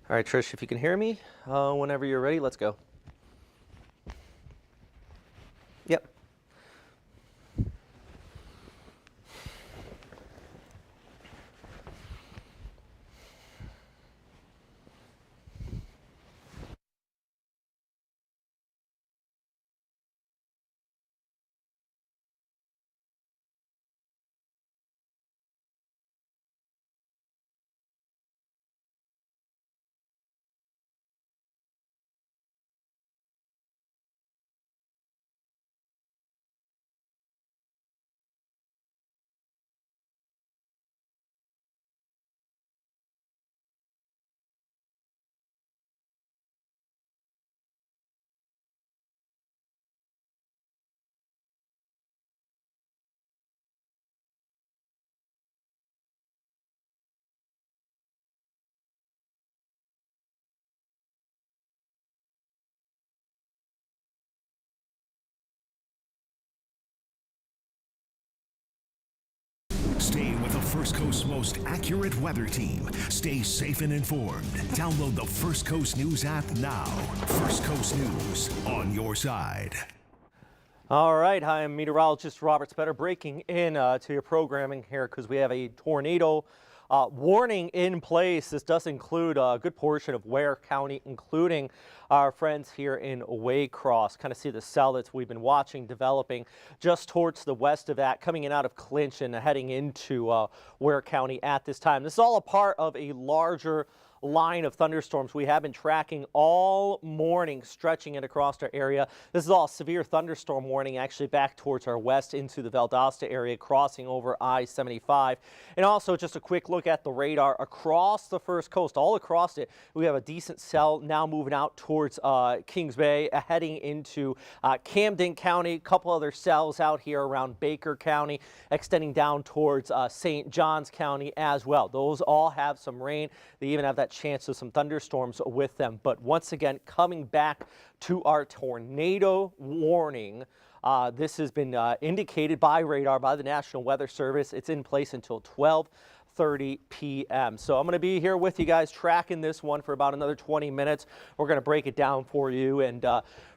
All right, Trish, if you can hear me, whenever you're ready, let's go. Yep. Stay with the First Coast's most accurate weather team. Stay safe and informed. Download the First Coast News app now. First Coast News, on your side. All right, hi, I'm meteorologist Robert Spetter breaking in to your programming here because we have a tornado warning in place. This does include a good portion of Ware County, including our friends here in Waycross. Kind of see the cell that we've been watching developing just towards the west of that, coming in out of Clinch and heading into Ware County at this time. This is all a part of a larger line of thunderstorms we have been tracking all morning, stretching it across our area. This is all a severe thunderstorm warning actually back towards our west into the Valdosta area, crossing over I-75. And also just a quick look at the radar across the First Coast, all across it. We have a decent cell now moving out towards Kings Bay, heading into Camden County, a couple other cells out here around Baker County, extending down towards St. Johns County as well. Those all have some rain. They even have that chance of some thunderstorms with them. But once again, coming back to our tornado warning, this has been indicated by radar, by the National Weather Service. It's in place until 12:30 p.m. So I'm going to be here with you guys tracking this one for about another 20 minutes. We're going to break it down for you. And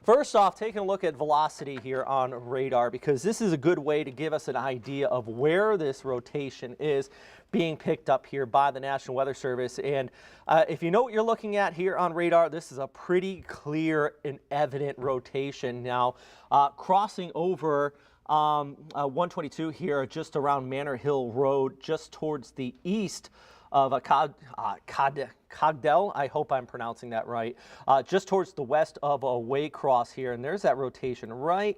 first off, taking a look at velocity here on radar, because this is a good way to give us an idea of where this rotation is being picked up here by the National Weather Service. And if you know what you're looking at here on radar, this is a pretty clear and evident rotation. Now, crossing over 122 here, just around Manor Hill Road, just towards the east of Cogdell, I hope I'm pronouncing that right, just towards the west of Waycross here. And there's that rotation right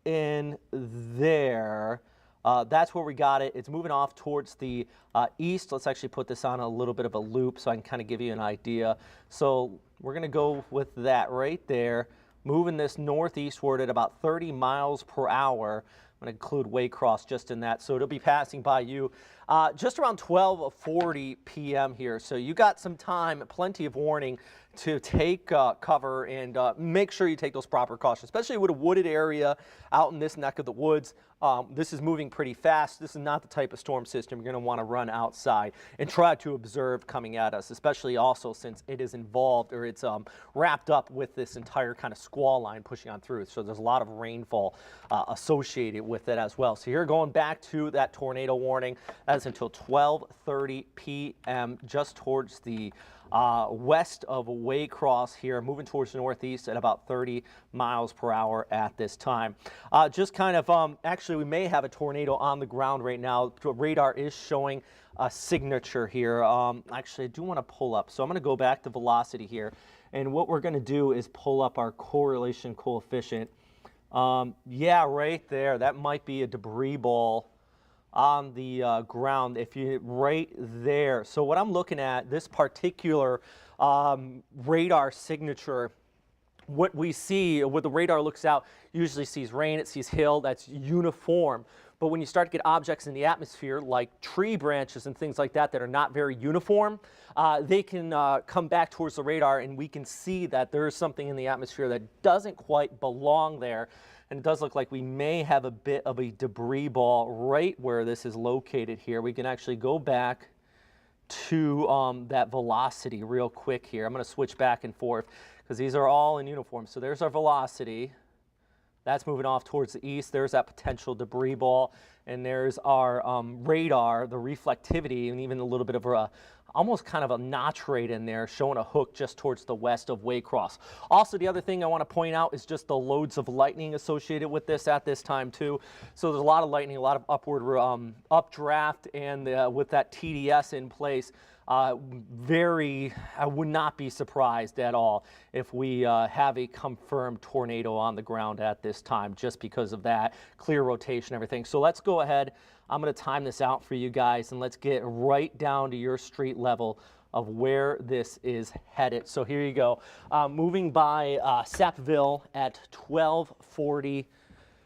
in there. That's where we got it. It's moving off towards the east. Let's actually put this on a little bit of a loop so I can kind of give you an idea. So we're going to go with that right there, moving this northeastward at about 30 miles per hour. I'm going to include Waycross just in that. So it'll be passing by you just around 12:40 p.m. here. So you got some time, plenty of warning to take cover and make sure you take those proper cautions, especially with a wooded area out in this neck of the woods. This is moving pretty fast. This is not the type of storm system you're going to want to run outside and try to observe coming at us, especially also since it is involved, or it's wrapped up with this entire kind of squall line pushing on through. So there's a lot of rainfall associated with it as well. So you're going back to that tornado warning. That's until 12:30 p.m. just towards the west of Waycross here, moving towards the northeast at about 30 miles per hour at this time. Just kind of, actually, we may have a tornado on the ground right now. The radar is showing a signature here. Actually, I do want to pull up. So I'm going to go back to velocity here. And what we're going to do is pull up our correlation coefficient. Yeah, right there. That might be a debris ball on the ground, if you right there. So what I'm looking at, this particular radar signature, what we see, what the radar looks out, usually sees rain, it sees hill, that's uniform. But when you start to get objects in the atmosphere, like tree branches and things like that are not very uniform, they can come back towards the radar, and we can see that there's something in the atmosphere that doesn't quite belong there. And it does look like we may have a bit of a debris ball right where this is located here. We can actually go back to that velocity real quick here. I'm going to switch back and forth because these are all in uniform. So there's our velocity. That's moving off towards the east. There's that potential debris ball. And there's our radar, the reflectivity, and even a little bit of a, almost kind of a notch rate in there, showing a hook just towards the west of Waycross. Also, the other thing I want to point out is just the loads of lightning associated with this at this time too. So there's a lot of lightning, a lot of upward updraft, and with that TDS in place, I would not be surprised at all if we have a confirmed tornado on the ground at this time, just because of that clear rotation, everything. So let's go ahead. I'm going to time this out for you guys, and let's get right down to your street level of where this is headed. So here you go. Moving by Sapville at 12:40.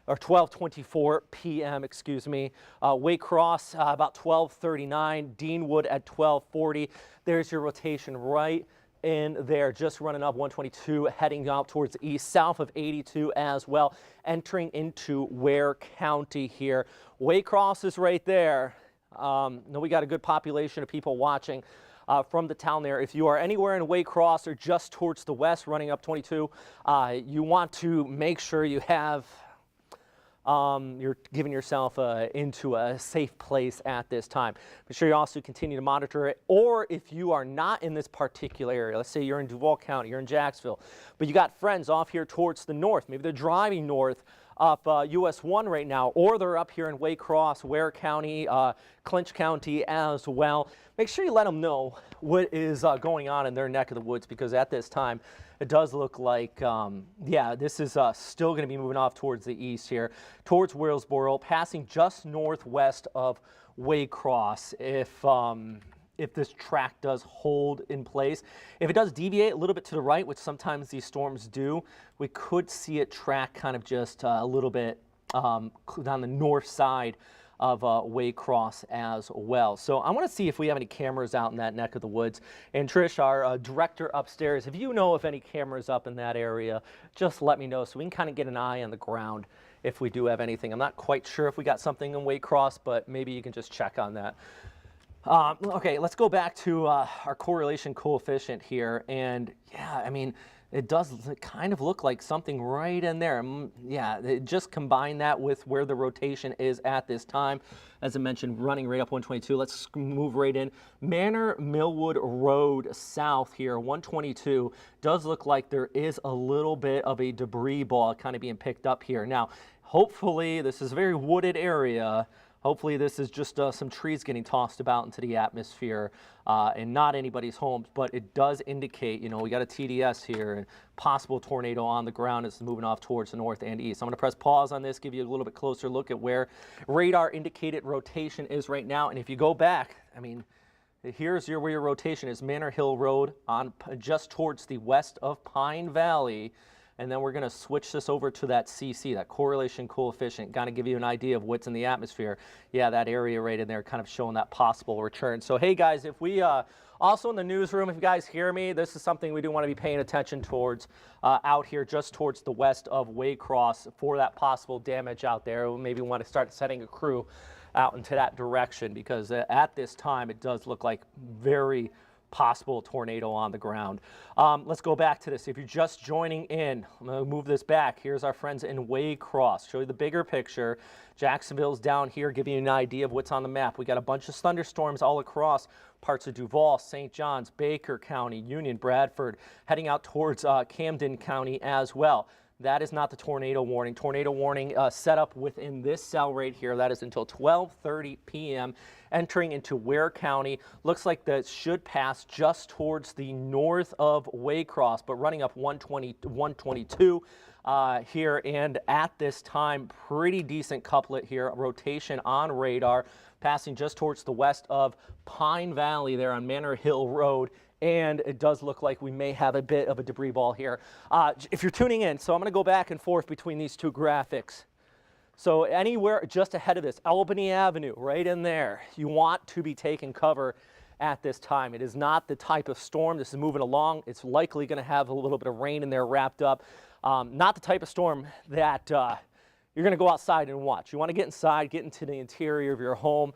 Or 12:24 p.m., excuse me. Waycross about 12:39. Deanwood at 12:40. There's your rotation right in there, just running up 122, heading out towards the east, south of 82 as well, entering into Ware County here. Waycross is right there. We got a good population of people watching from the town there. If you are anywhere in Waycross or just towards the west, running up 22, you want to make sure you have you're giving yourself into a safe place at this time. Make sure you also continue to monitor it. Or if you are not in this particular area, let's say you're in Duval County, you're in Jacksville, but you got friends off here towards the north, maybe they're driving north up US 1 right now, or they're up here in Waycross, Ware County, Clinch County as well. Make sure you let them know what is going on in their neck of the woods, because at this time, it does look like, yeah, this is still going to be moving off towards the east here, towards Willsboro, passing just northwest of Waycross if this track does hold in place. If it does deviate a little bit to the right, which sometimes these storms do, we could see it track kind of just a little bit on the north side of Waycross as well. So I want to see if we have any cameras out in that neck of the woods. And Trish, our director upstairs, if you know if any cameras up in that area, just let me know so we can kind of get an eye on the ground if we do have anything. I'm not quite sure if we got something in Waycross, but maybe you can just check on that. Okay, let's go back to our correlation coefficient here. And yeah, I mean, it does kind of look like something right in there. Yeah, just combine that with where the rotation is at this time. As I mentioned, running right up 122. Let's move right in. Manor Millwood Road south here, 122. Does look like there is a little bit of a debris ball kind of being picked up here. Now, hopefully, this is a very wooded area. Hopefully this is just some trees getting tossed about into the atmosphere and not anybody's homes, but it does indicate, you know, we got a TDS here and possible tornado on the ground as it's moving off towards the north and east. I'm going to press pause on this, give you a little bit closer look at where radar indicated rotation is right now. And if you go back, I mean, here's where your rotation is, Manor Hill Road on just towards the west of Pine Valley. And then we're going to switch this over to that CC, that correlation coefficient, kind of give you an idea of what's in the atmosphere. Yeah, that area right in there kind of showing that possible return. So, hey, guys, if we also in the newsroom, if you guys hear me, this is something we do want to be paying attention towards out here just towards the west of Waycross for that possible damage out there. We maybe want to start sending a crew out into that direction, because at this time it does look like very possible tornado on the ground. Let's go back to this. If you're just joining in, I'm going to move this back. Here's our friends in Waycross. Show you the bigger picture. Jacksonville's down here, giving you an idea of what's on the map. We got a bunch of thunderstorms all across parts of Duval, St. John's, Baker County, Union, Bradford, heading out towards Camden County as well. That is not the tornado warning. Tornado warning set up within this cell right here. That is until 12:30 p.m. entering into Ware County. Looks like that should pass just towards the north of Waycross, but running up 122 here. And at this time, pretty decent couplet here. Rotation on radar, passing just towards the west of Pine Valley there on Manor Hill Road. And it does look like we may have a bit of a debris ball here. If you're tuning in, so I'm going to go back and forth between these two graphics. So anywhere just ahead of this, Albany Avenue, right in there, you want to be taking cover at this time. It is not the type of storm. This is moving along. It's likely going to have a little bit of rain in there wrapped up. Not the type of storm that you're going to go outside and watch. You want to get inside, get into the interior of your home.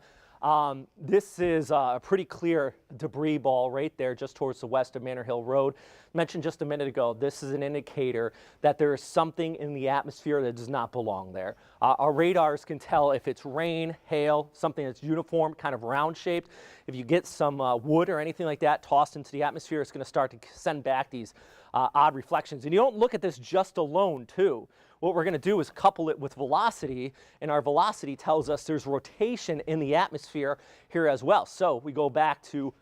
This is a pretty clear debris ball right there just towards the west of Manor Hill Road. Mentioned just a minute ago, this is an indicator that there is something in the atmosphere that does not belong there. Our radars can tell if it's rain, hail, something that's uniform, kind of round shaped. If you get some wood or anything like that tossed into the atmosphere, it's going to start to send back these odd reflections. And you don't look at this just alone too. What we're going to do is couple it with velocity, and our velocity tells us there's rotation in the atmosphere here as well. So we go back to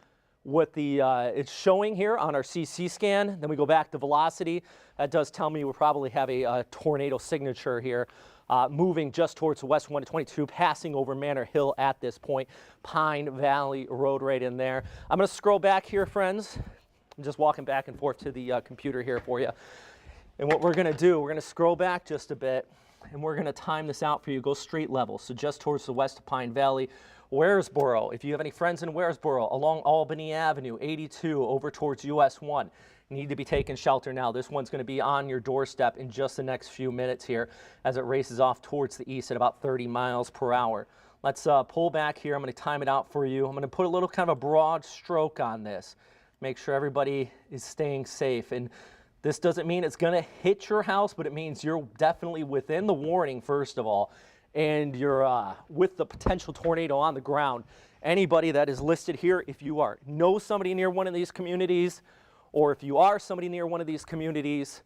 what it's showing here on our CC scan, then we go back to velocity. That does tell me we probably have a tornado signature here, moving just towards the west 122, passing over Manor Hill at this point. Pine Valley Road right in there. I'm going to scroll back here, friends. I'm just walking back and forth to the computer here for you. And what we're going to do, we're going to scroll back just a bit, and we're going to time this out for you. Go straight level, so just towards the west of Pine Valley. Waresboro, if you have any friends in Waresboro, along Albany Avenue, 82, over towards US 1, you need to be taking shelter now. This one's going to be on your doorstep in just the next few minutes here as it races off towards the east at about 30 miles per hour. Let's pull back here. I'm going to time it out for you. I'm going to put a little kind of a broad stroke on this. Make sure everybody is staying safe. And this doesn't mean it's going to hit your house, but it means you're definitely within the warning, first of all, and you're with the potential tornado on the ground. Anybody that is listed here, if you know somebody near one of these communities, or if you are somebody near one of these communities,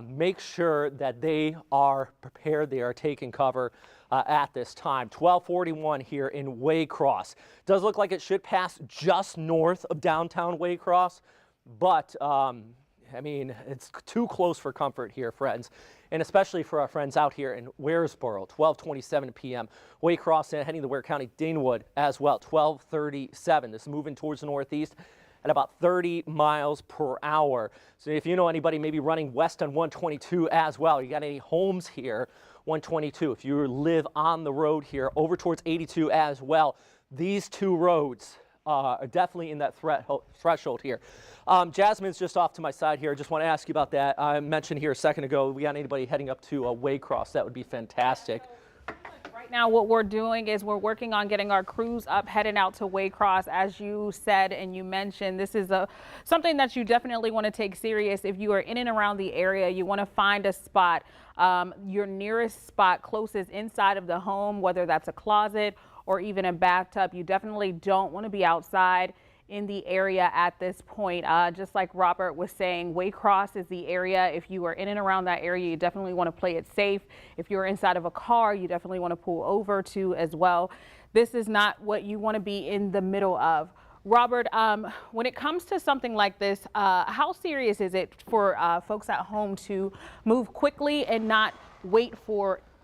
make sure that they are prepared, they are taking cover at this time. 1241 here in Waycross. Does look like it should pass just north of downtown Waycross, but I mean, it's too close for comfort here, friends, and especially for our friends out here in Waresboro, 12:27 p.m. Waycross and heading to Ware County, Deanwood as well, 12:37. This is moving towards the northeast at about 30 miles per hour. So if you know anybody maybe running west on 122 as well, you got any homes here, 122, if you live on the road here over towards 82 as well, these two roads are definitely in that threshold here. Jasmine's just off to my side here. I just want to ask you about that. I mentioned here a second ago, we got anybody heading up to Waycross, that would be fantastic. Right now what we're doing is we're working on getting our crews up, heading out to Waycross. As you said and you mentioned, this is something that you definitely want to take serious. If you are in and around the area, you want to find a spot, your nearest spot closest inside of the home, whether that's a closet or even a bathtub. You definitely don't want to be outside in the area at this point. Just like Robert was saying, Waycross is the area. If you are in and around that area, you definitely want to play it safe. If you're inside of a car, you definitely want to pull over to as well. This is not what you want to be in the middle of. Robert, when it comes to something like this, how serious is it for folks at home to move quickly and not wait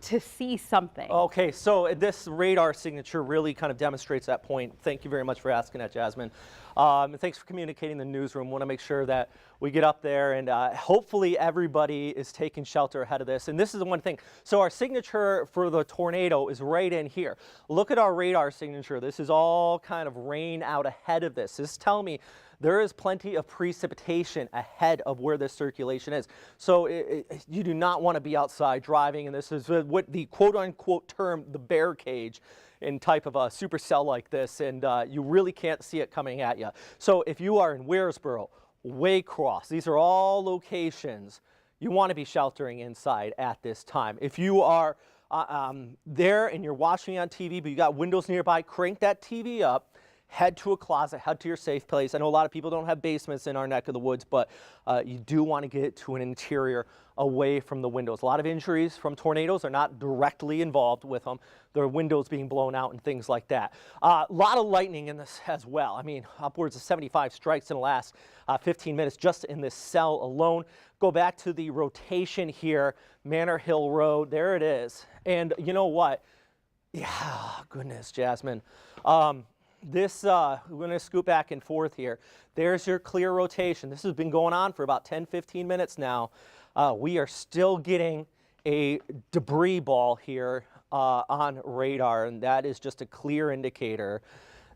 to see something? Okay, so this radar signature really kind of demonstrates that point. Thank you very much for asking that, Jasmine. And thanks for communicating the newsroom. Want to make sure that we get up there and hopefully everybody is taking shelter ahead of this. And this is the one thing. So our signature for the tornado is right in here. Look at our radar signature. This is all kind of rain out ahead of this. This is telling me there is plenty of precipitation ahead of where this circulation is. So you do not want to be outside driving, and this is what the quote-unquote term, the bear cage, in type of a supercell like this, and you really can't see it coming at you. So if you are in Waresboro, Waycross, these are all locations you want to be sheltering inside at this time. If you are there and you're watching on TV, but you got windows nearby, crank that TV up, head to a closet, head to your safe place. I know a lot of people don't have basements in our neck of the woods, but you do want to get to an interior away from the windows. A lot of injuries from tornadoes are not directly involved with them. There are windows being blown out and things like that. A lot of lightning in this as well. I mean, upwards of 75 strikes in the last 15 minutes just in this cell alone. Go back to the rotation here, Manor Hill Road. There it is. And you know what? Yeah, goodness, Jasmine. We're going to scoot back and forth here. There's your clear rotation. This has been going on for about 10-15 minutes now. We are still getting a debris ball here on radar, and that is just a clear indicator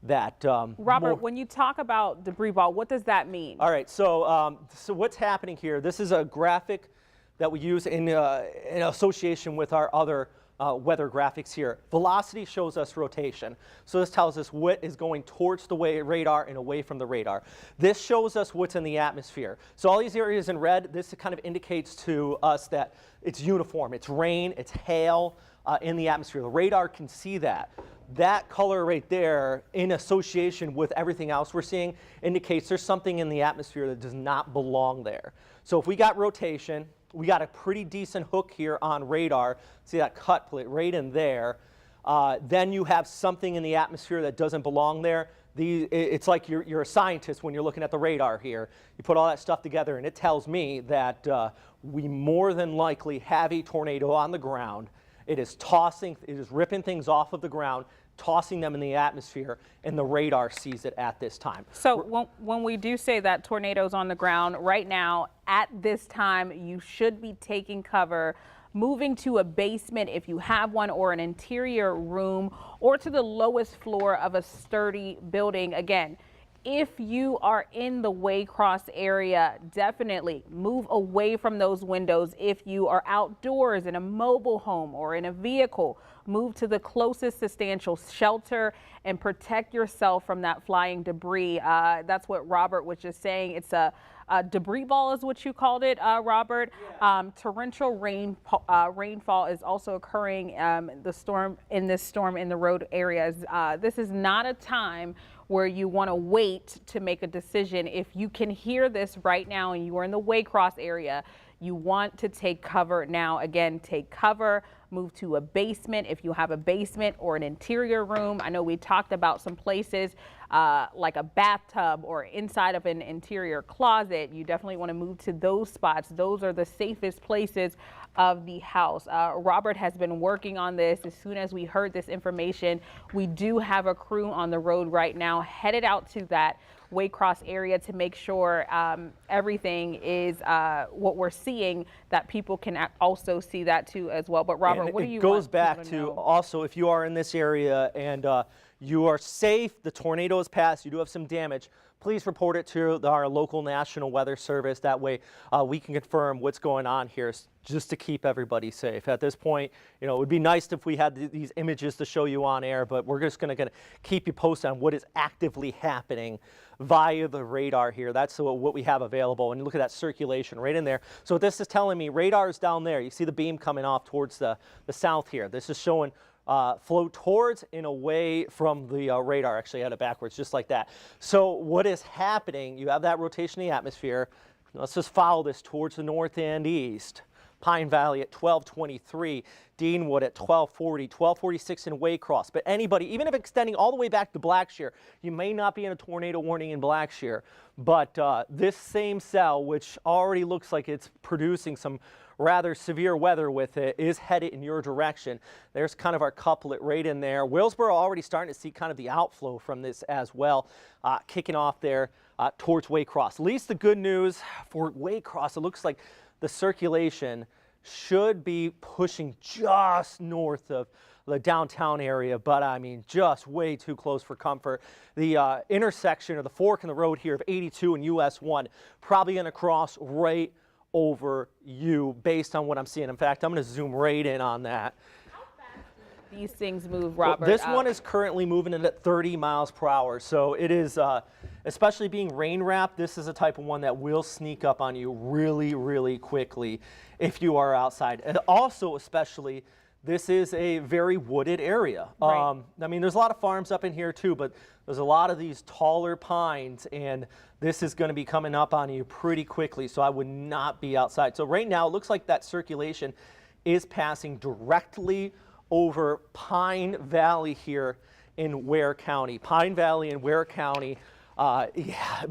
that Robert, when you talk about debris ball, what does that mean? All right, so what's happening here, this is a graphic that we use in association with our other weather graphics here. Velocity shows us rotation. So this tells us what is going towards the radar and away from the radar. This shows us what's in the atmosphere. So all these areas in red, this kind of indicates to us that it's uniform. It's rain, it's hail in the atmosphere. The radar can see that. That color right there, in association with everything else we're seeing, indicates there's something in the atmosphere that does not belong there. So if we got rotation, we got a pretty decent hook here on radar. See that cut plate right in there. Then you have something in the atmosphere that doesn't belong there. It's like you're a scientist when you're looking at the radar here. You put all that stuff together, and it tells me that we more than likely have a tornado on the ground. It is ripping things off of the ground, tossing them in the atmosphere, and the radar sees it at this time. So when we do say that tornado's on the ground, right now, at this time, you should be taking cover, moving to a basement if you have one, or an interior room, or to the lowest floor of a sturdy building. Again, if you are in the Waycross area, definitely move away from those windows. If you are outdoors in a mobile home or in a vehicle, move to the closest substantial shelter and protect yourself from that flying debris. That's what Robert was just saying. It's a debris ball is what you called it, Robert. Yeah. Torrential rainfall is also occurring in this storm in the road areas. This is not a time where you want to wait to make a decision. If you can hear this right now and you are in the Waycross area, you want to take cover now. Again, take cover, move to a basement if you have a basement, or an interior room. I know we talked about some places like a bathtub or inside of an interior closet. You definitely want to move to those spots. Those are the safest places of the house. Robert has been working on this. As soon as we heard this information, we do have a crew on the road right now headed out to that Waycross area to make sure everything is what we're seeing, that people can also see that too as well. But Robert, what do you want? It goes back to also, if you are in this area and you are safe, the tornado has passed, you do have some damage, please report it to our local National Weather Service. That way we can confirm what's going on here, just to keep everybody safe. At this point, you know, it would be nice if we had these images to show you on air, but we're just going to keep you posted on what is actively happening via the radar here. That's what we have available. And look at that circulation right in there. So what this is telling me, radar is down there. You see the beam coming off towards the south here. This is showing flow towards and away from the radar. Actually, I had it backwards, just like that. So what is happening, you have that rotation in the atmosphere. Let's just follow this towards the north and east. Pine Valley at 1223, Deanwood at 1240, 1246 in Waycross. But anybody, even if extending all the way back to Blackshear, you may not be in a tornado warning in Blackshear. But this same cell, which already looks like it's producing some rather severe weather with it, is headed in your direction. There's kind of our couplet right in there. Willsboro already starting to see kind of the outflow from this as well, kicking off there towards Waycross. At least the good news for Waycross, it looks like the circulation should be pushing just north of the downtown area, but I mean just way too close for comfort. The intersection, or the fork in the road here of 82 and US 1, probably going to cross right over you based on what I'm seeing. In fact, I'm going to zoom right in on that. How fast do these things move, Robert? Well, this one is currently moving at 30 miles per hour, so it is, especially being rain wrapped, this is a type of one that will sneak up on you really, really quickly if you are outside. And also, especially, this is a very wooded area. Right. I mean, there's a lot of farms up in here too, but there's a lot of these taller pines, and this is going to be coming up on you pretty quickly, so I would not be outside. So right now, it looks like that circulation is passing directly over Pine Valley here in Ware County. Pine Valley and Ware County,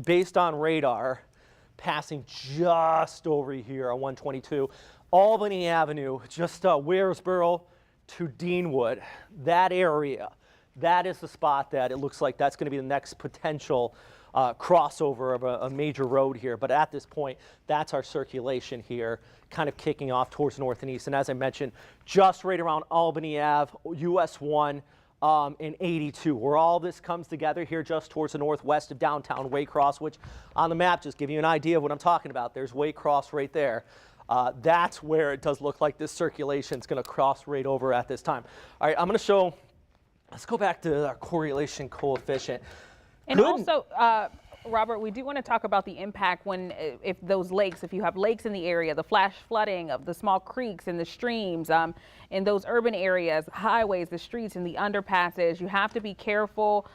based on radar, passing just over here on 122. Albany Avenue, just Waresboro to Deanwood, that area, that is the spot that it looks like that's going to be the next potential crossover of a major road here. But at this point, that's our circulation here, kind of kicking off towards north and east. And as I mentioned, just right around Albany Ave, US 1, in 82, where all this comes together here just towards the northwest of downtown Waycross, which on the map just give you an idea of what I'm talking about. There's Waycross right there. That's where it does look like this circulation is going to cross right over at this time. All right, I'm going to show, let's go back to our correlation coefficient. And also, Robert, we do want to talk about the impact if those lakes, if you have lakes in the area, the flash flooding of the small creeks and the streams, in those urban areas, highways, the streets and the underpasses, you have to be careful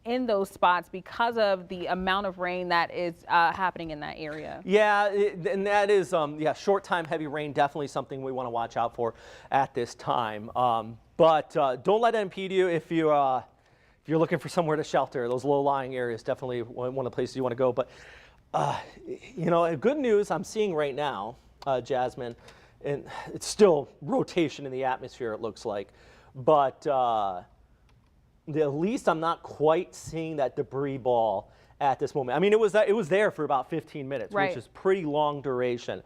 in those spots because of the amount of rain that is happening in that area. Yeah, and that is, short time heavy rain, definitely something we want to watch out for at this time. But don't let it impede you if you're looking for somewhere to shelter. Those low-lying areas, definitely one of the places you want to go. But, good news I'm seeing right now, Jasmine, and it's still rotation in the atmosphere, it looks like. But at least I'm not quite seeing that debris ball at this moment. I mean, it was there for about 15 minutes, right, which is pretty long duration.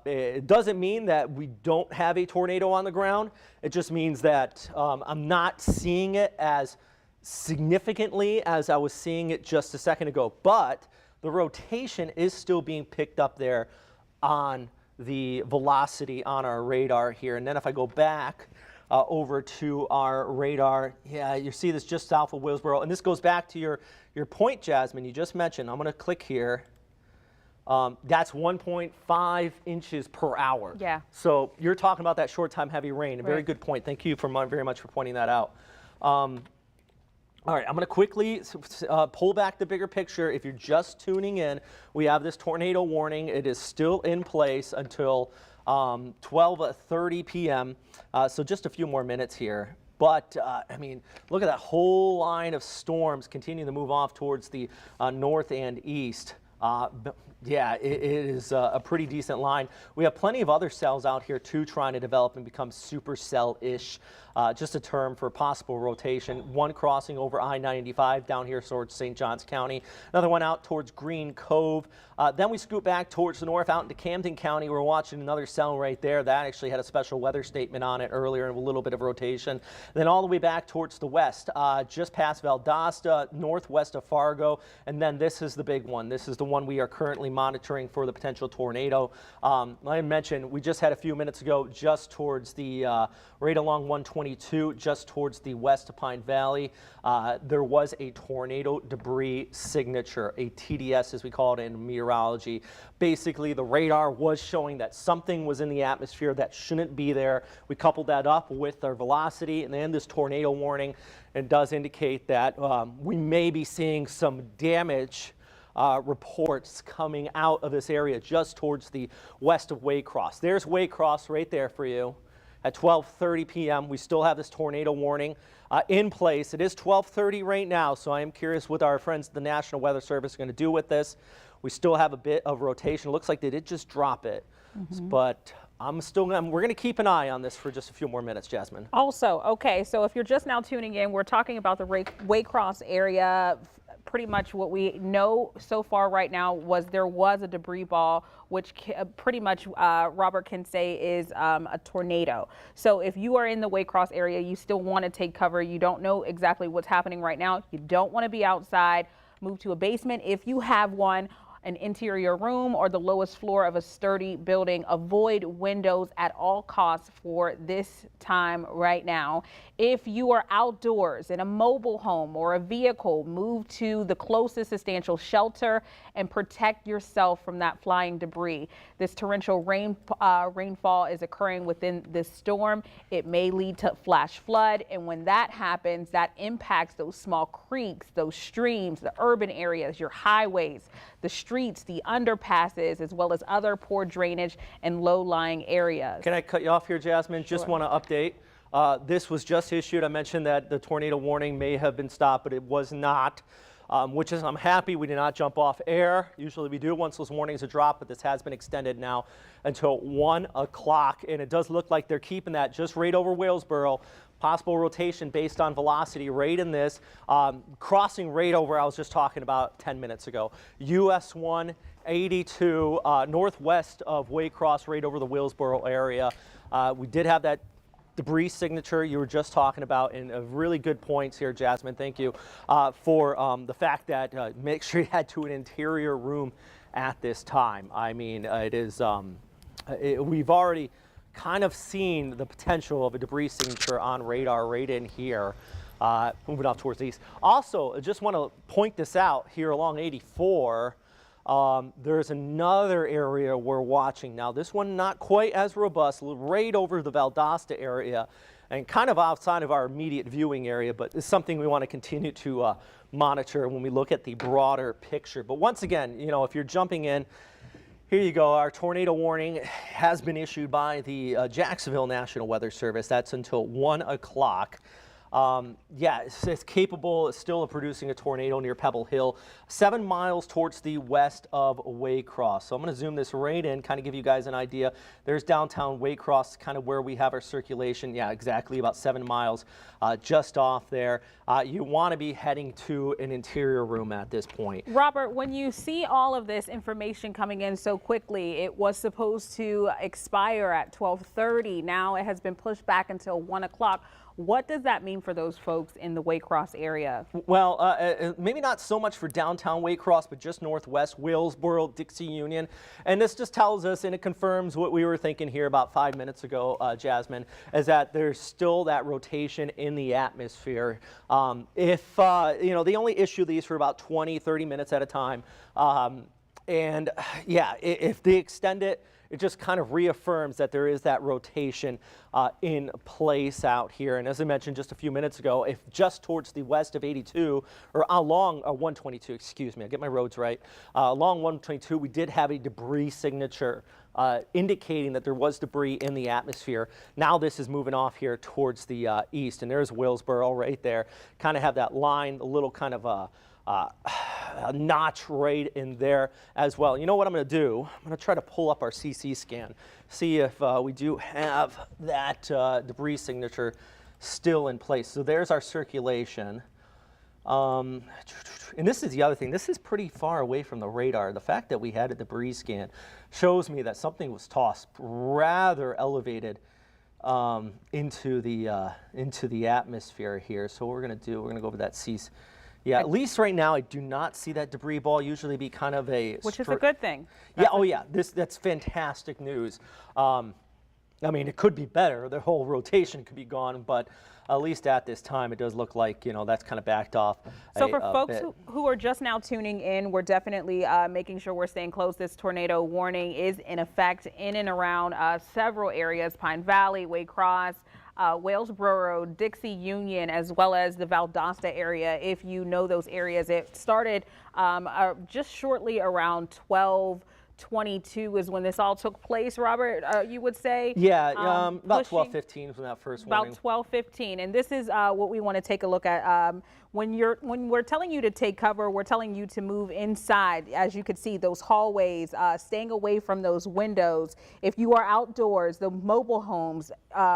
It doesn't mean that we don't have a tornado on the ground. It just means that I'm not seeing it as significantly as I was seeing it just a second ago, but the rotation is still being picked up there on the velocity on our radar here. And then if I go back over to our radar, yeah, you see this just south of Willsboro, and this goes back to your point, Jasmine, you just mentioned. I'm going to click here. That's 1.5 inches per hour. Yeah. So you're talking about that short time heavy rain. A very right, good point. Thank you very much for pointing that out. All right, I'm going to quickly pull back the bigger picture. If you're just tuning in, we have this tornado warning. It is still in place until 12:30 p.m., so just a few more minutes here. But, I mean, look at that whole line of storms continuing to move off towards the north and east. Yeah, it is a pretty decent line. We have plenty of other cells out here, too, trying to develop and become supercell-ish. Just a term for possible rotation. One crossing over I-95 down here towards St. Johns County. Another one out towards Green Cove. Then we scoot back towards the north out into Camden County. We're watching another cell right there. That actually had a special weather statement on it earlier and a little bit of rotation. Then all the way back towards the west, just past Valdosta, northwest of Fargo. And then this is the big one. This is the one we are currently monitoring for the potential tornado. I mentioned we just had a few minutes ago just towards the right along 122, just towards the west of Pine Valley. There was a tornado debris signature, a TDS as we call it in meteorology. Basically, the radar was showing that something was in the atmosphere that shouldn't be there. We coupled that up with our velocity and then this tornado warning, and does indicate that we may be seeing some damage reports coming out of this area just towards the west of Waycross. There's Waycross right there for you. At 12:30 p.m., we still have this tornado warning in place. It is 12:30 right now, so I am curious what our friends at the National Weather Service are going to do with this. We still have a bit of rotation. It looks like they did just drop it, but we're going to keep an eye on this for just a few more minutes, Jasmine. Also, okay, so if you're just now tuning in, we're talking about the Waycross area. Pretty much what we know so far right now was there was a debris ball, which pretty much Robert can say is a tornado. So if you are in the Waycross area, you still want to take cover. You don't know exactly what's happening right now. You don't want to be outside. Move to a basement if you have one, an interior room, or the lowest floor of a sturdy building. Avoid windows at all costs for this time right now. If you are outdoors in a mobile home or a vehicle, move to the closest substantial shelter and protect yourself from that flying debris. This torrential rainfall is occurring within this storm. It may lead to flash flood, and when that happens, that impacts those small creeks, those streams, the urban areas, your highways, the streets, the underpasses, as well as other poor drainage and low-lying areas. Can I cut you off here, Jasmine? Sure. Just want to update. This was just issued. I mentioned that the tornado warning may have been stopped, but it was not, which is I'm happy we did not jump off air. Usually we do once those warnings are dropped, but this has been extended now until 1 o'clock, and it does look like they're keeping that just right over Willsboro. Possible rotation based on velocity right in this, crossing right over I was just talking about 10 minutes ago. US 182 northwest of Waycross right over the Willsboro area. We did have that debris signature you were just talking about, and really good points here, Jasmine. Thank you for the fact that make sure you head to an interior room at this time. I mean, it is we've already kind of seen the potential of a debris signature on radar right in here, moving off towards the east. Also, I just want to point this out here along 84. There's another area we're watching now. This one not quite as robust, right over the Valdosta area and kind of outside of our immediate viewing area, but it's something we want to continue to monitor when we look at the broader picture. But once again, you know, if you're jumping in, here you go. Our tornado warning has been issued by the Jacksonville National Weather Service. That's until 1 o'clock. Yeah, it's capable still of producing a tornado near Pebble Hill, 7 miles towards the west of Waycross. So I'm going to zoom this right in, kind of give you guys an idea. There's downtown Waycross, kind of where we have our circulation. Yeah, exactly about 7 miles just off there. You want to be heading to an interior room at this point. Robert, when you see all of this information coming in so quickly, it was supposed to expire at 12:30. Now it has been pushed back until 1 o'clock. What does that mean for those folks in the Waycross area? Well, maybe not so much for downtown Waycross, but just northwest, Willsboro, Dixie Union. And this just tells us, and it confirms what we were thinking here about 5 minutes ago, Jasmine, is that there's still that rotation in the atmosphere. If, you know, they only issue these for about 20, 30 minutes at a time. And yeah, if they extend it, it just kind of reaffirms that there is that rotation in place out here. And as I mentioned just a few minutes ago, if just towards the west of 82, or along 122, excuse me, I get my roads right, along 122, we did have a debris signature indicating that there was debris in the atmosphere. Now this is moving off here towards the east, and there's Willsboro right there. Kind of have that line, a little kind of a notch right in there as well. You know what I'm going to do? I'm going to try to pull up our CC scan, see if we do have that debris signature still in place. So there's our circulation. And this is the other thing. This is pretty far away from the radar. The fact that we had a debris scan shows me that something was tossed rather elevated into the atmosphere here. So what we're going to do, we're going to go over that CC. Yeah, at least right now I do not see that debris ball. Usually be kind of a... Which is a good thing. Yeah, oh yeah, that's fantastic news. I mean, it could be better. The whole rotation could be gone, but at least at this time it does look like, you know, that's kind of backed off. So for folks who are just now tuning in, we're definitely making sure we're staying close. This tornado warning is in effect in and around several areas: Pine Valley, Waycross, Walesboro, Dixie Union, as well as the Valdosta area. If you know those areas, it started just shortly around 12:22 is when this all took place, Robert, you would say? Yeah, about 12:15 from that first warning. About 12:15, and this is what we want to take a look at. When we're telling you to take cover, we're telling you to move inside. As you can see, those hallways, staying away from those windows. If you are outdoors, the mobile homes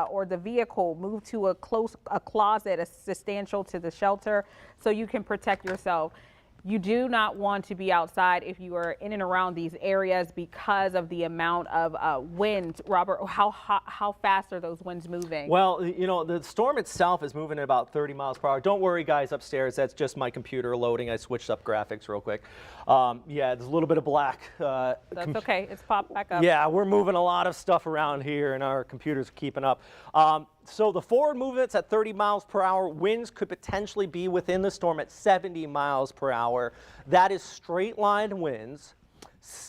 or the vehicle, move to a closet, a substantial to the shelter, so you can protect yourself. You do not want to be outside if you are in and around these areas because of the amount of wind. Robert, how fast are those winds moving? Well, you know, the storm itself is moving at about 30 miles per hour. Don't worry, guys, upstairs. That's just my computer loading. I switched up graphics real quick. Yeah, there's a little bit of black. That's okay. It's popped back up. Yeah, we're moving a lot of stuff around here, and our computers are keeping up. So the forward movement's at 30 miles per hour. Winds could potentially be within the storm at 70 miles per hour. That is straight line winds,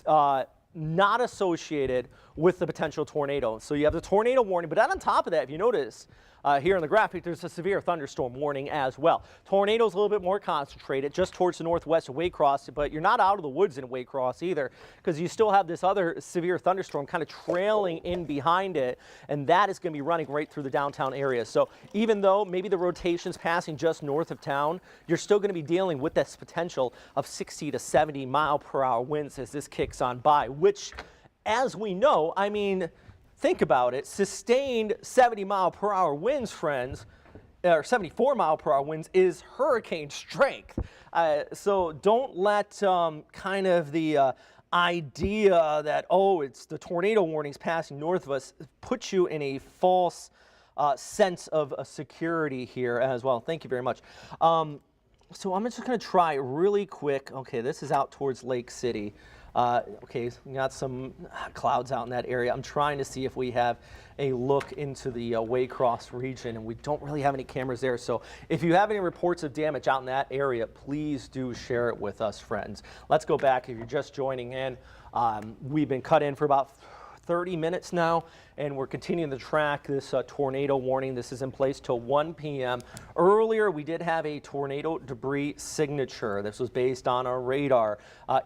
not associated with the potential tornado. So you have the tornado warning, but on top of that, if you notice here in the graphic, there's a severe thunderstorm warning as well. Tornado's a little bit more concentrated just towards the northwest of Waycross, but you're not out of the woods in Waycross either, because you still have this other severe thunderstorm kind of trailing in behind it, and that is going to be running right through the downtown area. So even though maybe the rotation's passing just north of town, you're still going to be dealing with this potential of 60 to 70 mile per hour winds as this kicks on by, which, as we know, I mean, think about it, sustained 70 mile per hour winds, friends, or 74 mile per hour winds is hurricane strength. So don't let kind of the idea that, oh, it's the tornado warnings passing north of us, put you in a false sense of security here as well. Thank you very much. So I'm just going to try really quick. Okay, this is out towards Lake City. Okay, so we got some clouds out in that area. I'm trying to see if we have a look into the Waycross region, and we don't really have any cameras there. So if you have any reports of damage out in that area, please do share it with us, friends. Let's go back. If you're just joining in, we've been cut in for about 30 minutes now, and we're continuing to track this tornado warning. This is in place till 1 p.m. Earlier, we did have a tornado debris signature. This was based on our radar,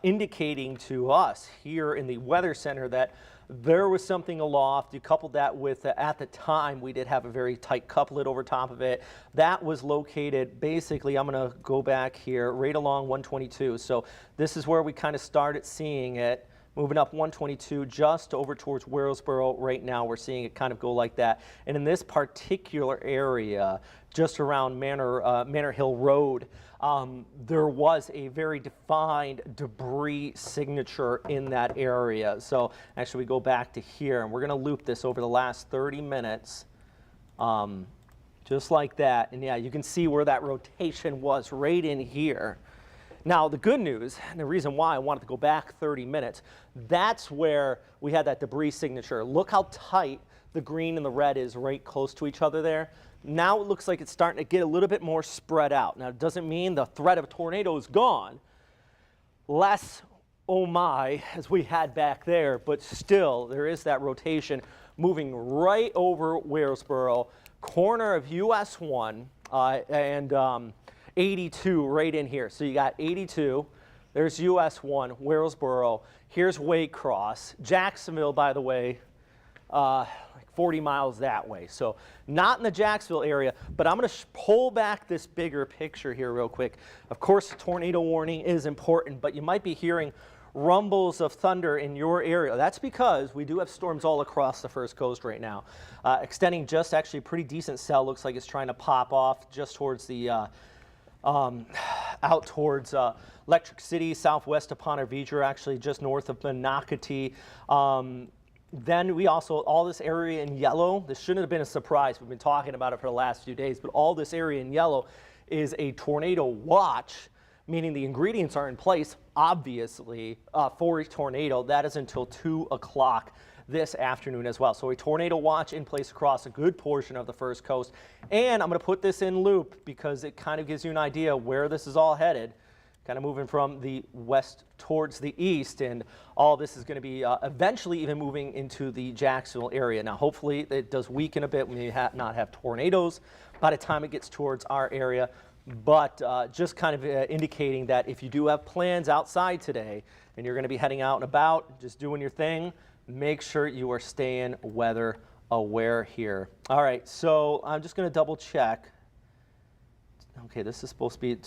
indicating to us here in the Weather Center that there was something aloft. You coupled that with, at the time, we did have a very tight couplet over top of it. That was located, basically, I'm going to go back here, right along 122. So this is where we kind of started seeing it. Moving up 122 just over towards Warrosboro. Right now we're seeing it kind of go like that. And in this particular area, just around Manor Hill Road, there was a very defined debris signature in that area. So actually we go back to here, and we're going to loop this over the last 30 minutes. Just like that. And yeah, you can see where that rotation was right in here. Now, the good news, and the reason why I wanted to go back 30 minutes, that's where we had that debris signature. Look how tight the green and the red is right close to each other there. Now it looks like it's starting to get a little bit more spread out. Now, it doesn't mean the threat of a tornado is gone. Less, oh my, as we had back there, but still, there is that rotation moving right over Warrosboro, corner of US 1, and 82 right in here. So you got 82, there's US 1, Warrosboro, here's Waycross. Jacksonville, by the way, like 40 miles that way. So not in the Jacksonville area, but I'm going to pull back this bigger picture here real quick. Of course, tornado warning is important, but you might be hearing rumbles of thunder in your area. That's because we do have storms all across the First Coast right now, extending just actually a pretty decent cell. Looks like it's trying to pop off just towards the out towards Electric City, southwest of Ponte Vedra, actually just north of Menacatee. Then we also, all this area in yellow, this shouldn't have been a surprise. We've been talking about it for the last few days, but all this area in yellow is a tornado watch, meaning the ingredients are in place, obviously, for a tornado. That is until 2 o'clock this afternoon as well. So a tornado watch in place across a good portion of the First Coast. And I'm going to put this in loop because it kind of gives you an idea where this is all headed, kind of moving from the west towards the east, and all this is going to be eventually even moving into the Jacksonville area. Now hopefully it does weaken a bit. We may not have tornadoes by the time it gets towards our area, but just kind of indicating that if you do have plans outside today and you're going to be heading out and about, just doing your thing, make sure you are staying weather aware here. All right, so I'm just going to double check. Okay, this is supposed to be,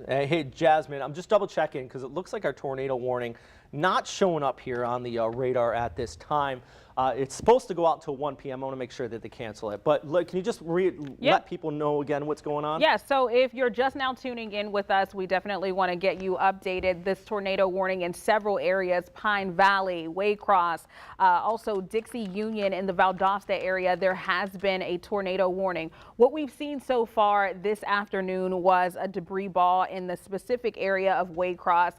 hey Jasmine, I'm just double checking because it looks like our tornado warning not showing up here on the radar at this time. It's supposed to go out till 1 p.m. I want to make sure that they cancel it. But look, can you just let people know again what's going on? Yeah, so if you're just now tuning in with us, we definitely want to get you updated. This tornado warning in several areas, Pine Valley, Waycross, also Dixie Union in the Valdosta area, there has been a tornado warning. What we've seen so far this afternoon was a debris ball in the specific area of Waycross.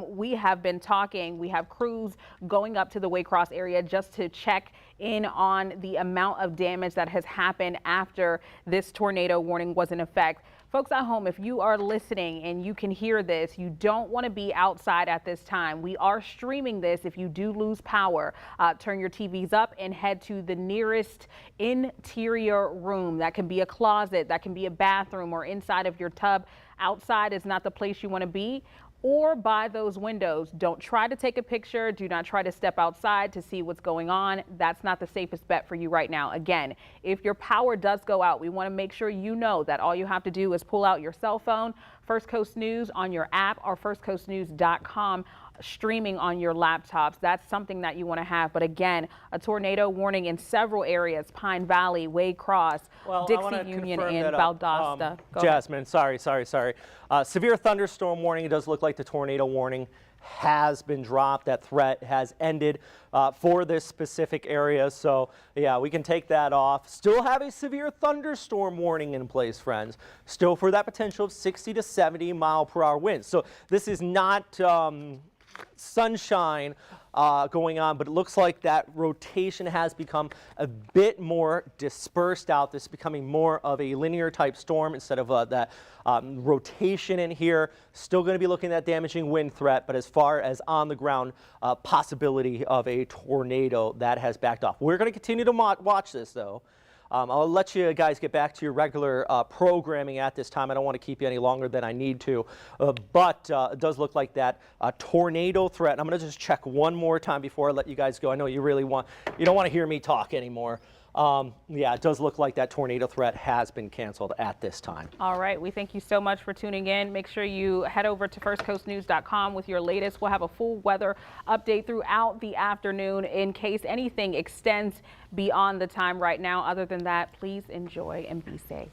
We have been talking, we have crews going up to the Waycross area just to check in on the amount of damage that has happened after this tornado warning was in effect. Folks at home, if you are listening and you can hear this, you don't want to be outside at this time. We are streaming this. If you do lose power, turn your TVs up and head to the nearest interior room. That can be a closet, that can be a bathroom, or inside of your tub. Outside is not the place you want to be, or by those windows. Don't try to take a picture. Do not try to step outside to see what's going on. That's not the safest bet for you right now. Again, if your power does go out, we want to make sure you know that all you have to do is pull out your cell phone, First Coast News on your app, or firstcoastnews.com streaming on your laptops. That's something that you want to have. But again, a tornado warning in several areas, Pine Valley, Waycross, Dixie Union, and Valdosta. Jasmine, sorry. Severe thunderstorm warning. It does look like the tornado warning has been dropped. That threat has ended for this specific area. So yeah, we can take that off. Still have a severe thunderstorm warning in place, friends. Still for that potential of 60 to 70 mile per hour winds. So this is not sunshine going on, but it looks like that rotation has become a bit more dispersed out. This is becoming more of a linear type storm instead of that rotation in here. Still going to be looking at damaging wind threat, but as far as on the ground possibility of a tornado, that has backed off. We're going to continue to watch this though. I'll let you guys get back to your regular programming at this time. I don't want to keep you any longer than I need to, but it does look like that tornado threat. And I'm going to just check one more time before I let you guys go. I know you don't want to hear me talk anymore. Yeah, it does look like that tornado threat has been canceled at this time. All right, we thank you so much for tuning in. Make sure you head over to firstcoastnews.com with your latest. We'll have a full weather update throughout the afternoon in case anything extends beyond the time right now. Other than that, please enjoy and be safe.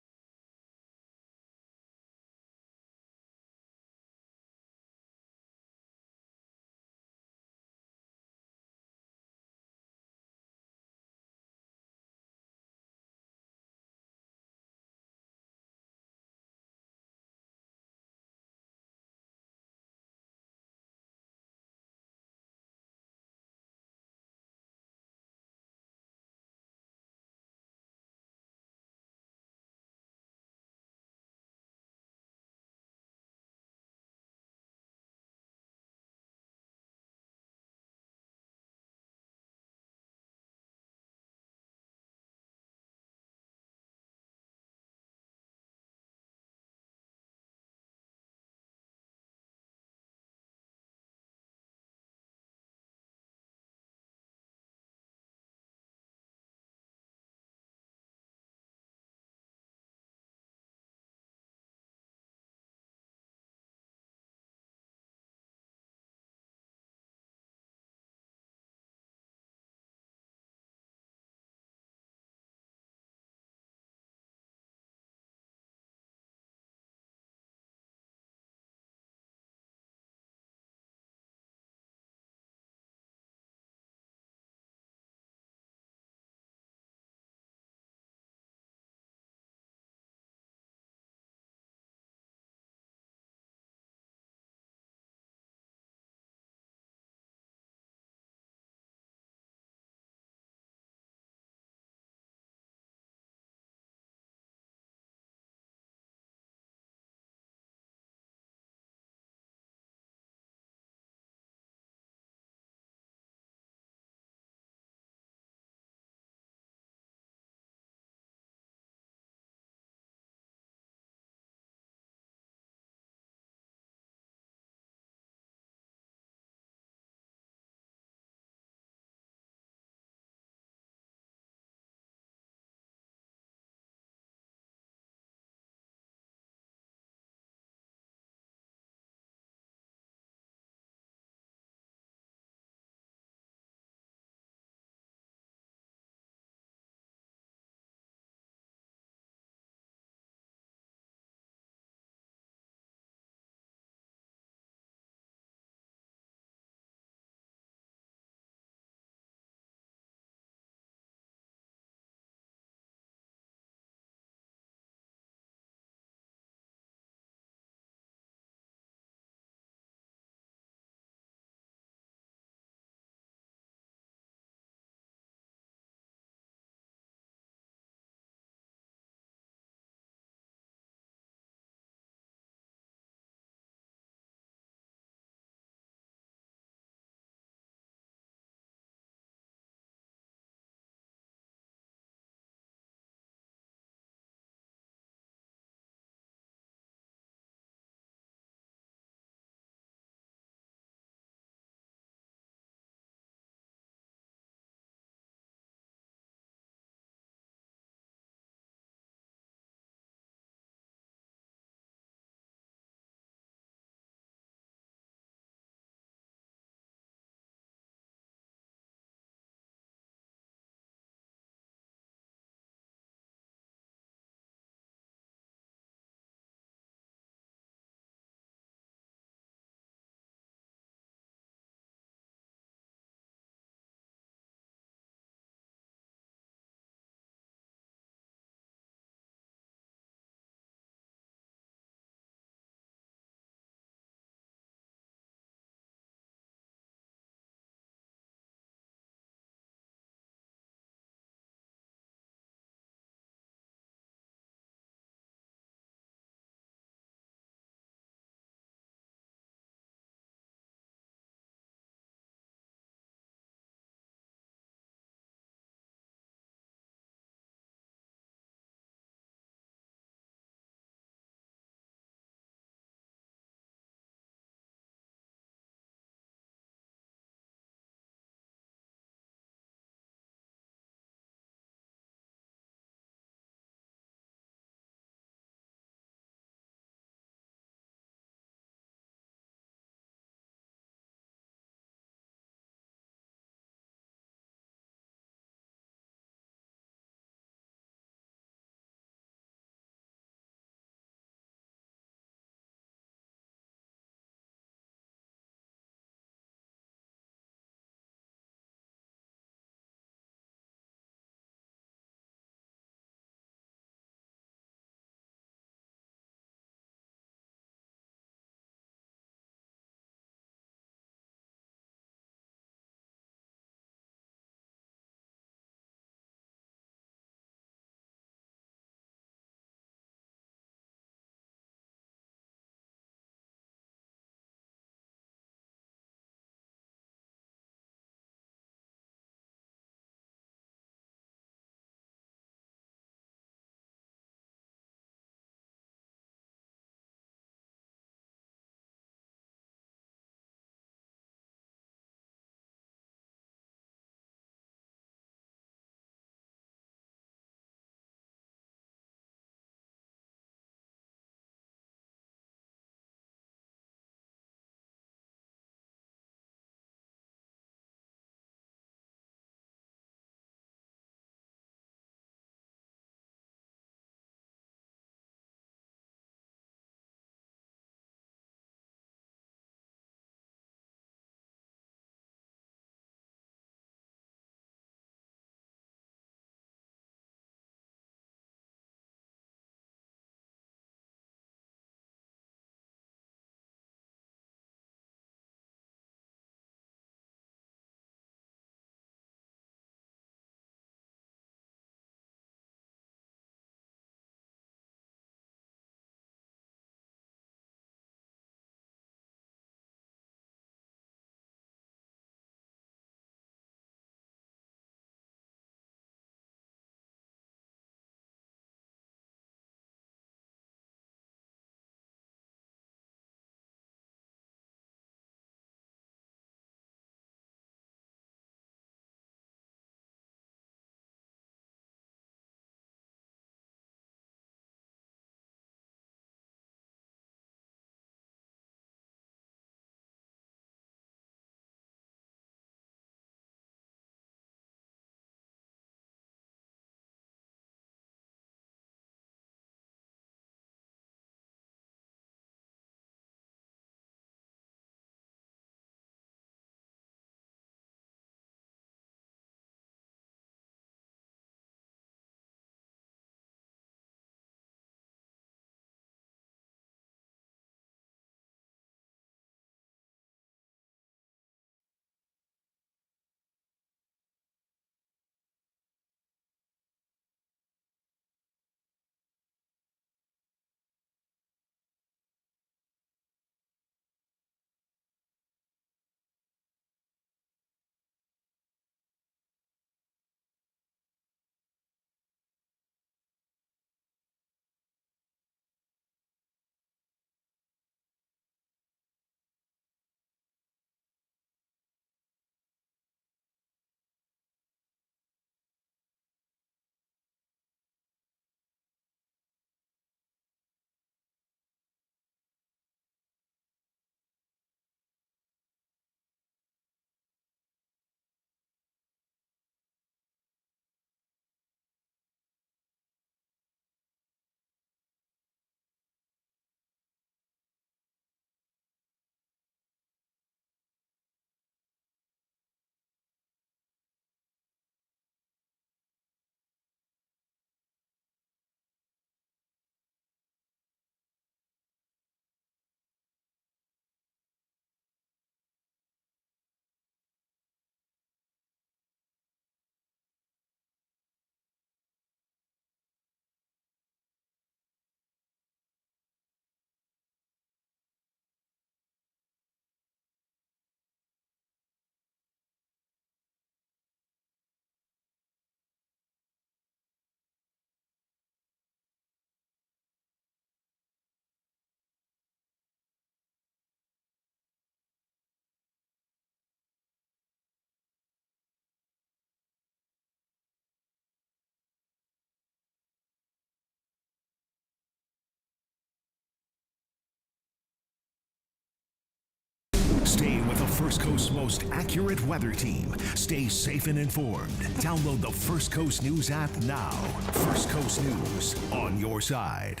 the First Coast's most accurate weather team. Stay safe and informed. Download the First Coast News app now. First Coast News, on your side.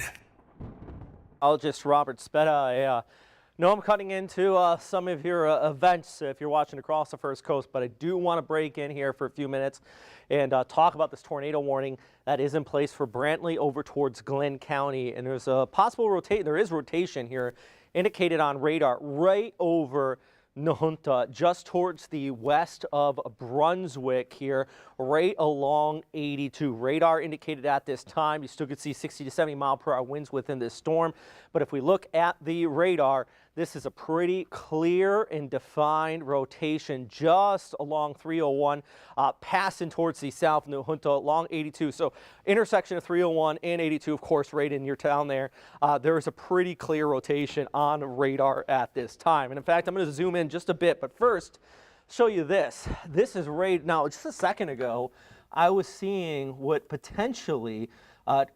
Meteorologist Robert Speta. I know I'm cutting into some of your events if you're watching across the First Coast, but I do want to break in here for a few minutes and talk about this tornado warning that is in place for Brantley over towards Glenn County. And there's a possible rotation. There is rotation here indicated on radar right over Nahunta, just towards the west of Brunswick here, right along 82. Radar indicated at this time, you still could see 60 to 70 mile per hour winds within this storm. But if we look at the radar, this is a pretty clear and defined rotation just along 301, passing towards the south of Nahunta along 82. So intersection of 301 and 82, of course, right in your town there. There is a pretty clear rotation on radar at this time. And in fact, I'm going to zoom in just a bit, but first show you this. This is right now, just a second ago, I was seeing what potentially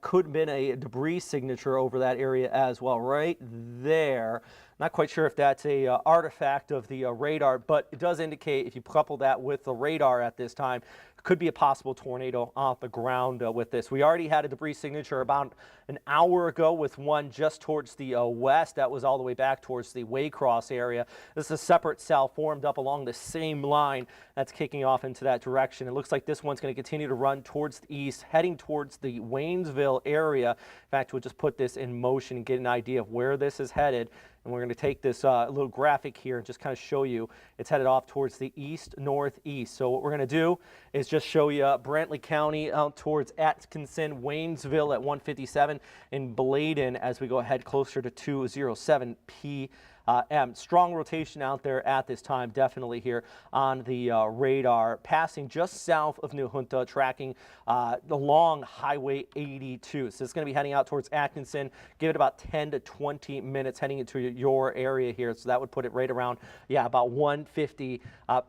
could have been a debris signature over that area as well, right there. Not quite sure if that's a artifact of the radar, but it does indicate, if you couple that with the radar at this time, could be a possible tornado off the ground with this. We already had a debris signature about an hour ago with one just towards the west. That was all the way back towards the Waycross area. This is a separate cell formed up along the same line that's kicking off into that direction. It looks like this one's going to continue to run towards the east, heading towards the Waynesville area. In fact, we'll just put this in motion and get an idea of where this is headed. And we're going to take this little graphic here and just kind of show you it's headed off towards the east-northeast. So what we're going to do is just show you Brantley County out towards Atkinson, Waynesville at 157, and Bladen as we go ahead closer to 207 p.m. Strong rotation out there at this time, definitely here on the radar, passing just south of Nahunta, tracking along Highway 82. So it's going to be heading out towards Atkinson. Give it about 10 to 20 minutes heading into your area here. So that would put it right around, about 1:50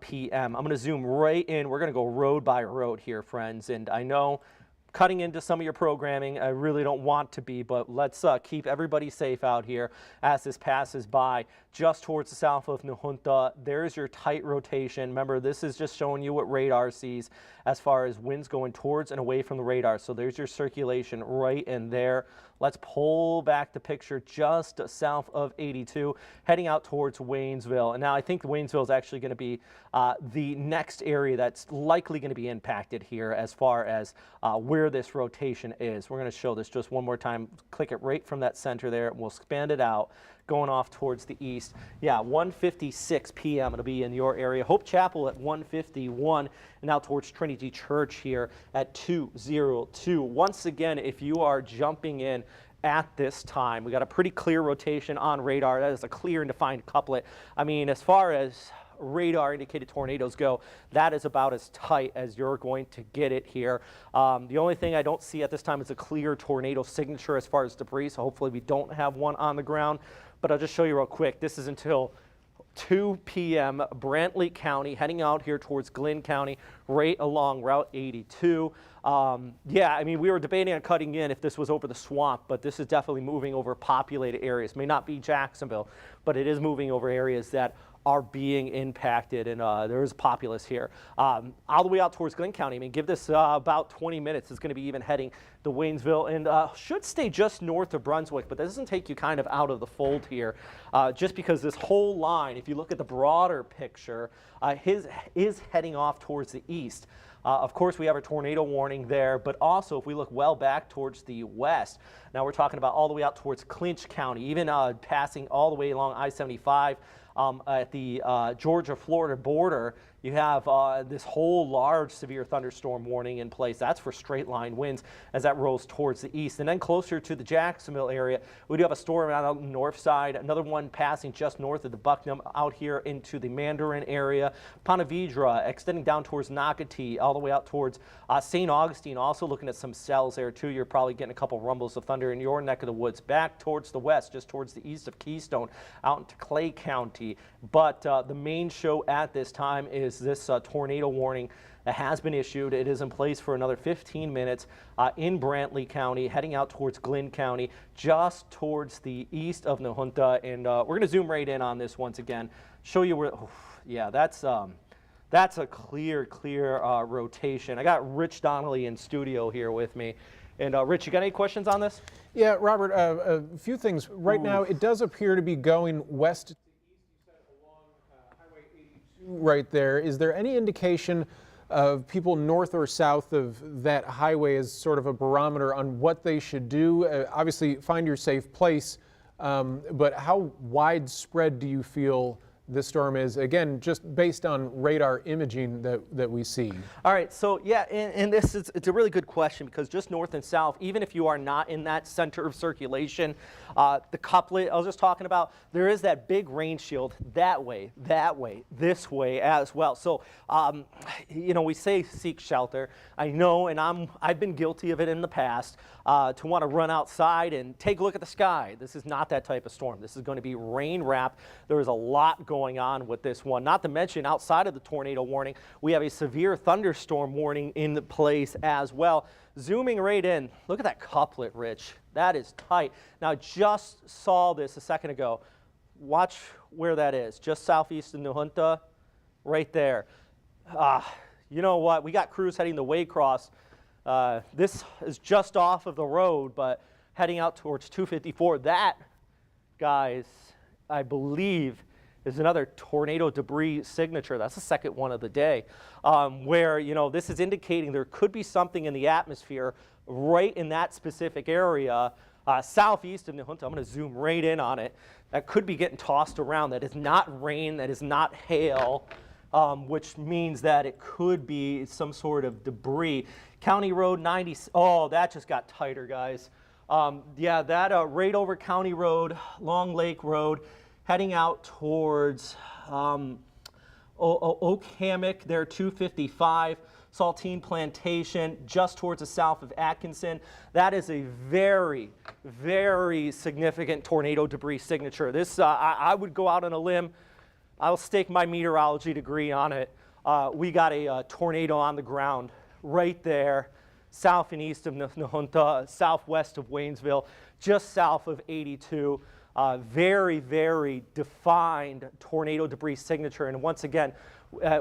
p.m. I'm going to zoom right in. We're going to go road by road here, friends. And I know cutting into some of your programming, I really don't want to be, but let's keep everybody safe out here as this passes by just towards the south of Nahunta. There's your tight rotation. Remember, this is just showing you what radar sees as far as winds going towards and away from the radar. So there's your circulation right in there. Let's pull back the picture just south of 82, heading out towards Waynesville. And now I think Waynesville is actually going to be the next area that's likely going to be impacted here as far as where this rotation is. We're going to show this just one more time. Click it right from that center there. We'll expand it out, going off towards the east. 1:56 p.m. It'll be in your area. Hope Chapel at 1:51, and now towards Trinity Church here at 2:02. Once again, if you are jumping in at this time, we got a pretty clear rotation on radar. That is a clear and defined couplet. I mean, as far as radar indicated tornadoes go, that is about as tight as you're going to get it here. The only thing I don't see at this time is a clear tornado signature as far as debris, so hopefully we don't have one on the ground. But I'll just show you real quick. This is until 2 p.m. Brantley County, heading out here towards Glenn County, right along Route 82. I mean, we were debating on cutting in if this was over the swamp, but this is definitely moving over populated areas. May not be Jacksonville, but it is moving over areas that are being impacted, and there is populace here. All the way out towards Glenn County. I mean, give this about 20 minutes. It's going to be even heading to Waynesville, and should stay just north of Brunswick, but that doesn't take you kind of out of the fold here, just because this whole line, if you look at the broader picture, is heading off towards the east. Of course, we have a tornado warning there, but also if we look well back towards the west, now we're talking about all the way out towards Clinch County, even passing all the way along I-75 at the Georgia-Florida border. You have this whole large severe thunderstorm warning in place. That's for straight line winds as that rolls towards the east. And then closer to the Jacksonville area, we do have a storm out on the north side, another one passing just north of the Bucknam out here into the Mandarin area. Ponte Vedra extending down towards Nocatee, all the way out towards St. Augustine, also looking at some cells there too. You're probably getting a couple rumbles of thunder in your neck of the woods. Back towards the west, just towards the east of Keystone, out into Clay County. But the main show at this time is this tornado warning that has been issued. It is in place for another 15 minutes in Brantley County, heading out towards Glenn County, just towards the east of Nahunta. And we're going to zoom right in on this once again, show you where. Yeah, that's a clear rotation. I got Rich Donnelly in studio here with me. And Rich, you got any questions on this? Yeah, Robert, a few things. Right now, it does appear to be going west to east. You said along Highway 82 right there. Is there any indication of people north or south of that highway as sort of a barometer on what they should do? Obviously, find your safe place, but how widespread do you feel this storm is, again, just based on radar imaging that we see? All right, so yeah, and it's a really good question, because just north and south, even if you are not in that center of circulation, the couplet I was just talking about, there is that big rain shield that way, this way as well. So, you know, we say seek shelter. I know, and I've been guilty of it in the past, to want to run outside and take a look at the sky. This is not that type of storm. This is going to be rain wrapped. There is a lot going on with this one. Not to mention, outside of the tornado warning, we have a severe thunderstorm warning in place as well. Zooming right in, look at that couplet, Rich. That is tight. Now, just saw this a second ago. Watch where that is, just southeast of Nahunta, right there. You know what? We got crews heading the Waycross. This is just off of the road, but heading out towards 254. That, guys, I believe, is another tornado debris signature. That's the second one of the day, where, you know, this is indicating there could be something in the atmosphere right in that specific area, southeast of Nahunta. I'm going to zoom right in on it. That could be getting tossed around. That is not rain. That is not hail, which means that it could be some sort of debris. County Road 90. Oh, that just got tighter, guys. Yeah, that right over County Road, Long Lake Road, heading out towards Oak Hammock, there 255, Saltine Plantation, just towards the south of Atkinson. That is a very, very significant tornado debris signature. This, I would go out on a limb. I'll stake my meteorology degree on it. We got a tornado on the ground right there, south and east of Nahunta, southwest of Waynesville, just south of 82. Very, very defined tornado debris signature. And once again,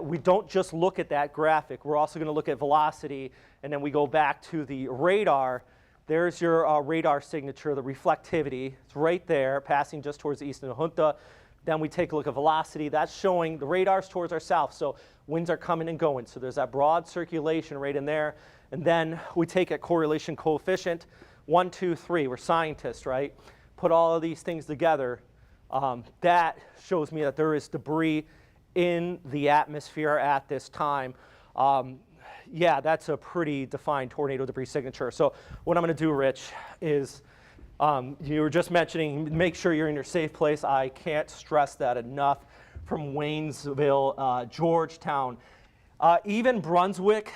we don't just look at that graphic. We're also going to look at velocity, and then we go back to the radar. There's your radar signature, the reflectivity. It's right there, passing just towards the east of Nahunta. Then we take a look at velocity. That's showing the radar's towards our south, so winds are coming and going. So there's that broad circulation right in there. And then we take a correlation coefficient, 1, 2, 3. We're scientists, right? Put all of these things together. That shows me that there is debris in the atmosphere at this time. Yeah, that's a pretty defined tornado debris signature. So what I'm going to do, Rich, is you were just mentioning, make sure you're in your safe place. I can't stress that enough. From Waynesville, Georgetown, even Brunswick,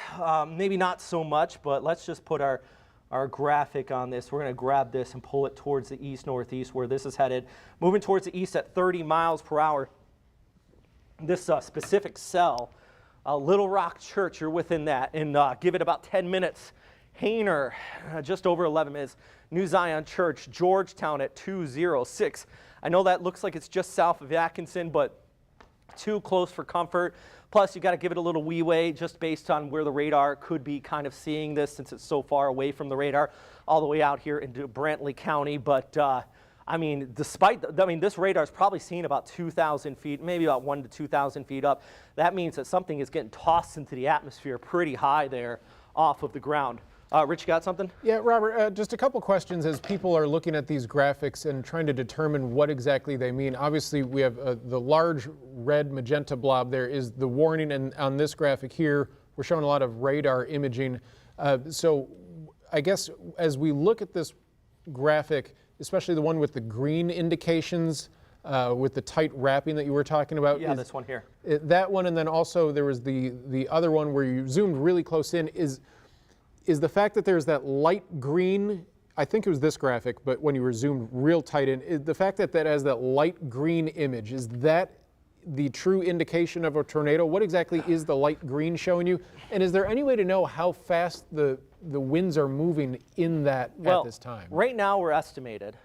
maybe not so much, but let's just put our graphic on this. We're going to grab this and pull it towards the east-northeast where this is headed. Moving towards the east at 30 miles per hour. This specific cell, Little Rock Church, you're within that, and give it about 10 minutes. Hainer, just over 11 minutes. New Zion Church, Georgetown at 206. I know that looks like it's just south of Atkinson, but too close for comfort. Plus, you got to give it a little leeway just based on where the radar could be kind of seeing this, since it's so far away from the radar, all the way out here into Brantley County. But I mean, this radar is probably seen about 2,000 feet, maybe about 1,000 to 2,000 feet up. That means that something is getting tossed into the atmosphere pretty high there off of the ground. Rich, you got something? Yeah, Robert, just a couple questions as people are looking at these graphics and trying to determine what exactly they mean. Obviously, we have the large red magenta blob there is the warning, and on this graphic here, we're showing a lot of radar imaging. So I guess as we look at this graphic, especially the one with the green indications, with the tight wrapping that you were talking about. Yeah, this one here. That one, and then also there was the other one where you zoomed really close in. Is the fact that there's that light green, I think it was this graphic, but when you were zoomed real tight in, is the fact that that has that light green image, is that the true indication of a tornado? What exactly is the light green showing you? And is there any way to know how fast the winds are moving in that at this time? Right now we're estimated.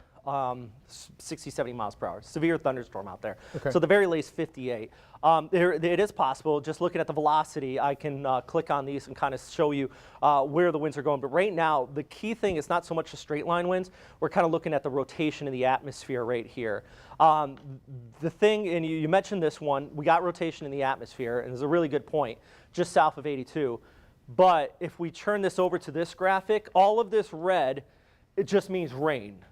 60, 70 miles per hour. Severe thunderstorm out there. Okay. So the very latest 58. It is possible, just looking at the velocity, I can click on these and kind of show you where the winds are going. But right now, the key thing is not so much the straight line winds. We're kind of looking at the rotation in the atmosphere right here. The thing, and you mentioned this one, we got rotation in the atmosphere, and it's a really good point, just south of 82. But if we turn this over to this graphic, all of this red, it just means rain.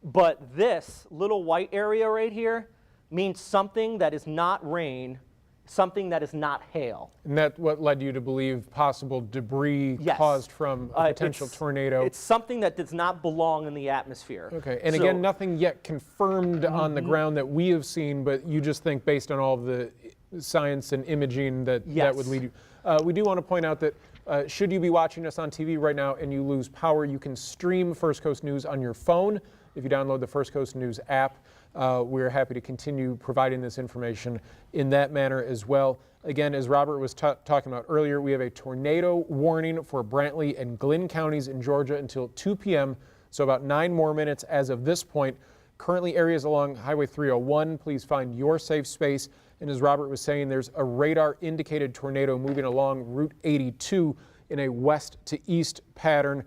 But this little white area right here means something that is not rain, something that is not hail. And that's what led you to believe possible debris Yes. caused from a potential tornado. It's something that does not belong in the atmosphere. Okay, and So- again, nothing yet confirmed on the ground that we have seen, but you just think based on all of the science and imaging that that would Yes. lead you. We do want to point out that should you be watching us on TV right now and you lose power, you can stream First Coast News on your phone if you download the First Coast News app. We're happy to continue providing this information in that manner as well. Again, as Robert was talking about earlier, we have a tornado warning for Brantley and Glenn counties in Georgia until 2 p.m., so about 9 more minutes as of this point. Currently, areas along Highway 301, please find your safe space. And as Robert was saying, there's a radar-indicated tornado moving along Route 82 in a west to east pattern.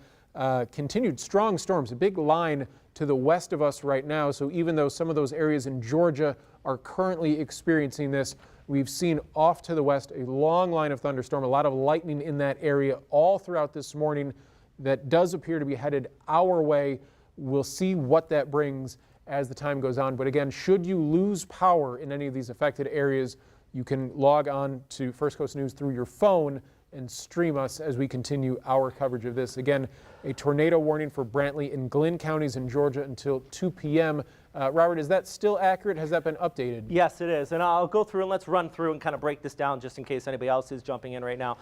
Continued strong storms, a big line to the west of us right now. So even though some of those areas in Georgia are currently experiencing this, we've seen off to the west a long line of thunderstorm, a lot of lightning in that area all throughout this morning that does appear to be headed our way. We'll see what that brings as the time goes on. But again, should you lose power in any of these affected areas, you can log on to First Coast News through your phone and stream us as we continue our coverage of this. Again, a tornado warning for Brantley and Glenn counties in Georgia until 2 p.m. Robert, is that still accurate? Has that been updated? Yes, it is. And I'll go through and let's run through and kind of break this down just in case anybody else is jumping in right now.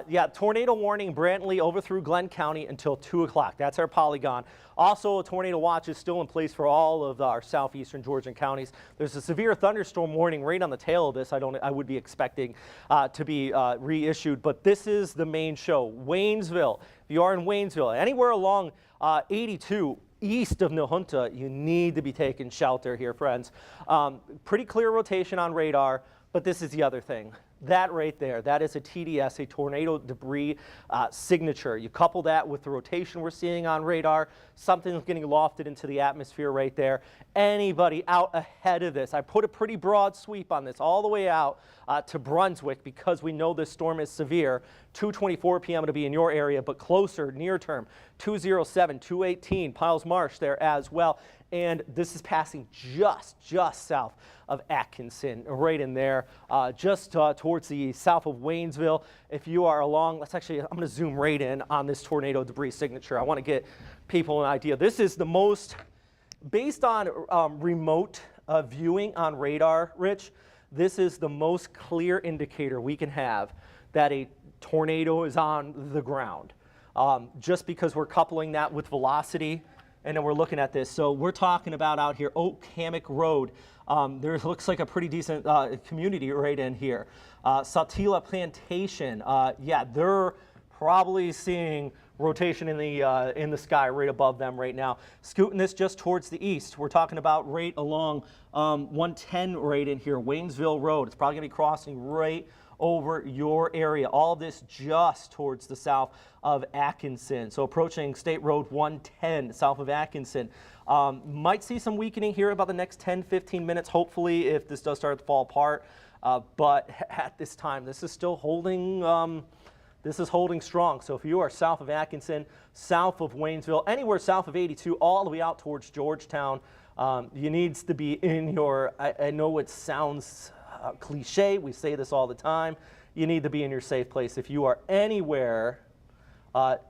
Yeah, tornado warning, Brantley over through Glenn County until 2 o'clock. That's our polygon. Also, a tornado watch is still in place for all of our southeastern Georgian counties. There's a severe thunderstorm warning right on the tail of this. I would be expecting to be reissued, but this is the main show. Waynesville, if you are in Waynesville, anywhere along 82, east of Nahunta, you need to be taking shelter here, friends. Pretty clear rotation on radar, but this is the other thing. That right there, that is a TDS, a tornado debris signature. You couple that with the rotation we're seeing on radar, something's getting lofted into the atmosphere right there. Anybody out ahead of this, I put a pretty broad sweep on this all the way out to Brunswick because we know this storm is severe. 2:24 p.m. to be in your area, but closer, near term, 207, 218, Piles Marsh there as well. And this is passing just south of Atkinson, right in there, just towards the south of Waynesville. If you are along, I'm going to zoom right in on this tornado debris signature. I want to get people an idea. This is the most, based on remote viewing on radar, Rich, this is the most clear indicator we can have that a tornado is on the ground. Just because we're coupling that with velocity, and then we're looking at this. So we're talking about out here, Oak Hammock Road. There looks like a pretty decent community right in here. Satila Plantation, yeah, they're probably seeing rotation in the sky right above them right now. Scooting this just towards the east. We're talking about right along 110 right in here, Waynesville Road. It's probably gonna be crossing right over your area. All this just towards the south of Atkinson. So approaching State Road 110 south of Atkinson. Might see some weakening here about the next 10-15 minutes, hopefully, if this does start to fall apart. But at this time, this is still holding strong. So if you are south of Atkinson, south of Waynesville, anywhere south of 82, all the way out towards Georgetown, you needs to be in your, I know it sounds cliche, we say this all the time, you need to be in your safe place. If you are anywhere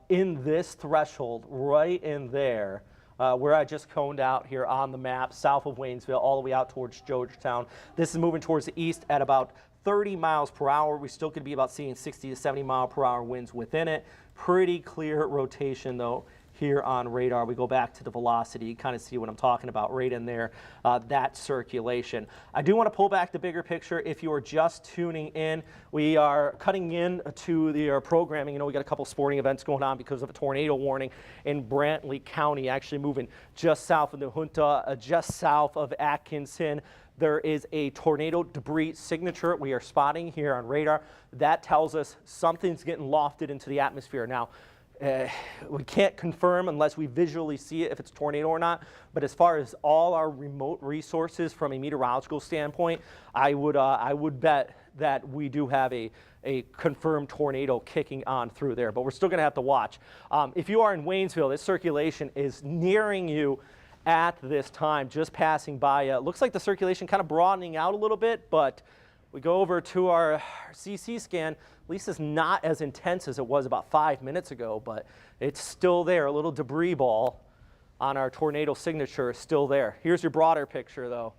in this threshold, right in there, where I just coned out here on the map, south of Waynesville, all the way out towards Georgetown. This is moving towards the east at about 30 miles per hour. We still could be about seeing 60 to 70 mile per hour winds within it. Pretty clear rotation though here on radar. We go back to the velocity, you kind of see what I'm talking about right in there, that circulation. I do want to pull back the bigger picture. If you are just tuning in, we are cutting in to the programming. You know, we got a couple sporting events going on because of a tornado warning in Brantley County, actually moving just south of the Junta, just south of Atkinson. There is a tornado debris signature we are spotting here on radar. That tells us something's getting lofted into the atmosphere. Now, we can't confirm unless we visually see it if it's a tornado or not, but as far as all our remote resources from a meteorological standpoint, I would bet that we do have a confirmed tornado kicking on through there, but we're still going to have to watch. If you are in Waynesville, this circulation is nearing you at this time, just passing by. It looks like the circulation kind of broadening out a little bit, but we go over to our CC scan. At least it's not as intense as it was about 5 minutes ago, but it's still there. A little debris ball on our tornado signature is still there. Here's your broader picture, though,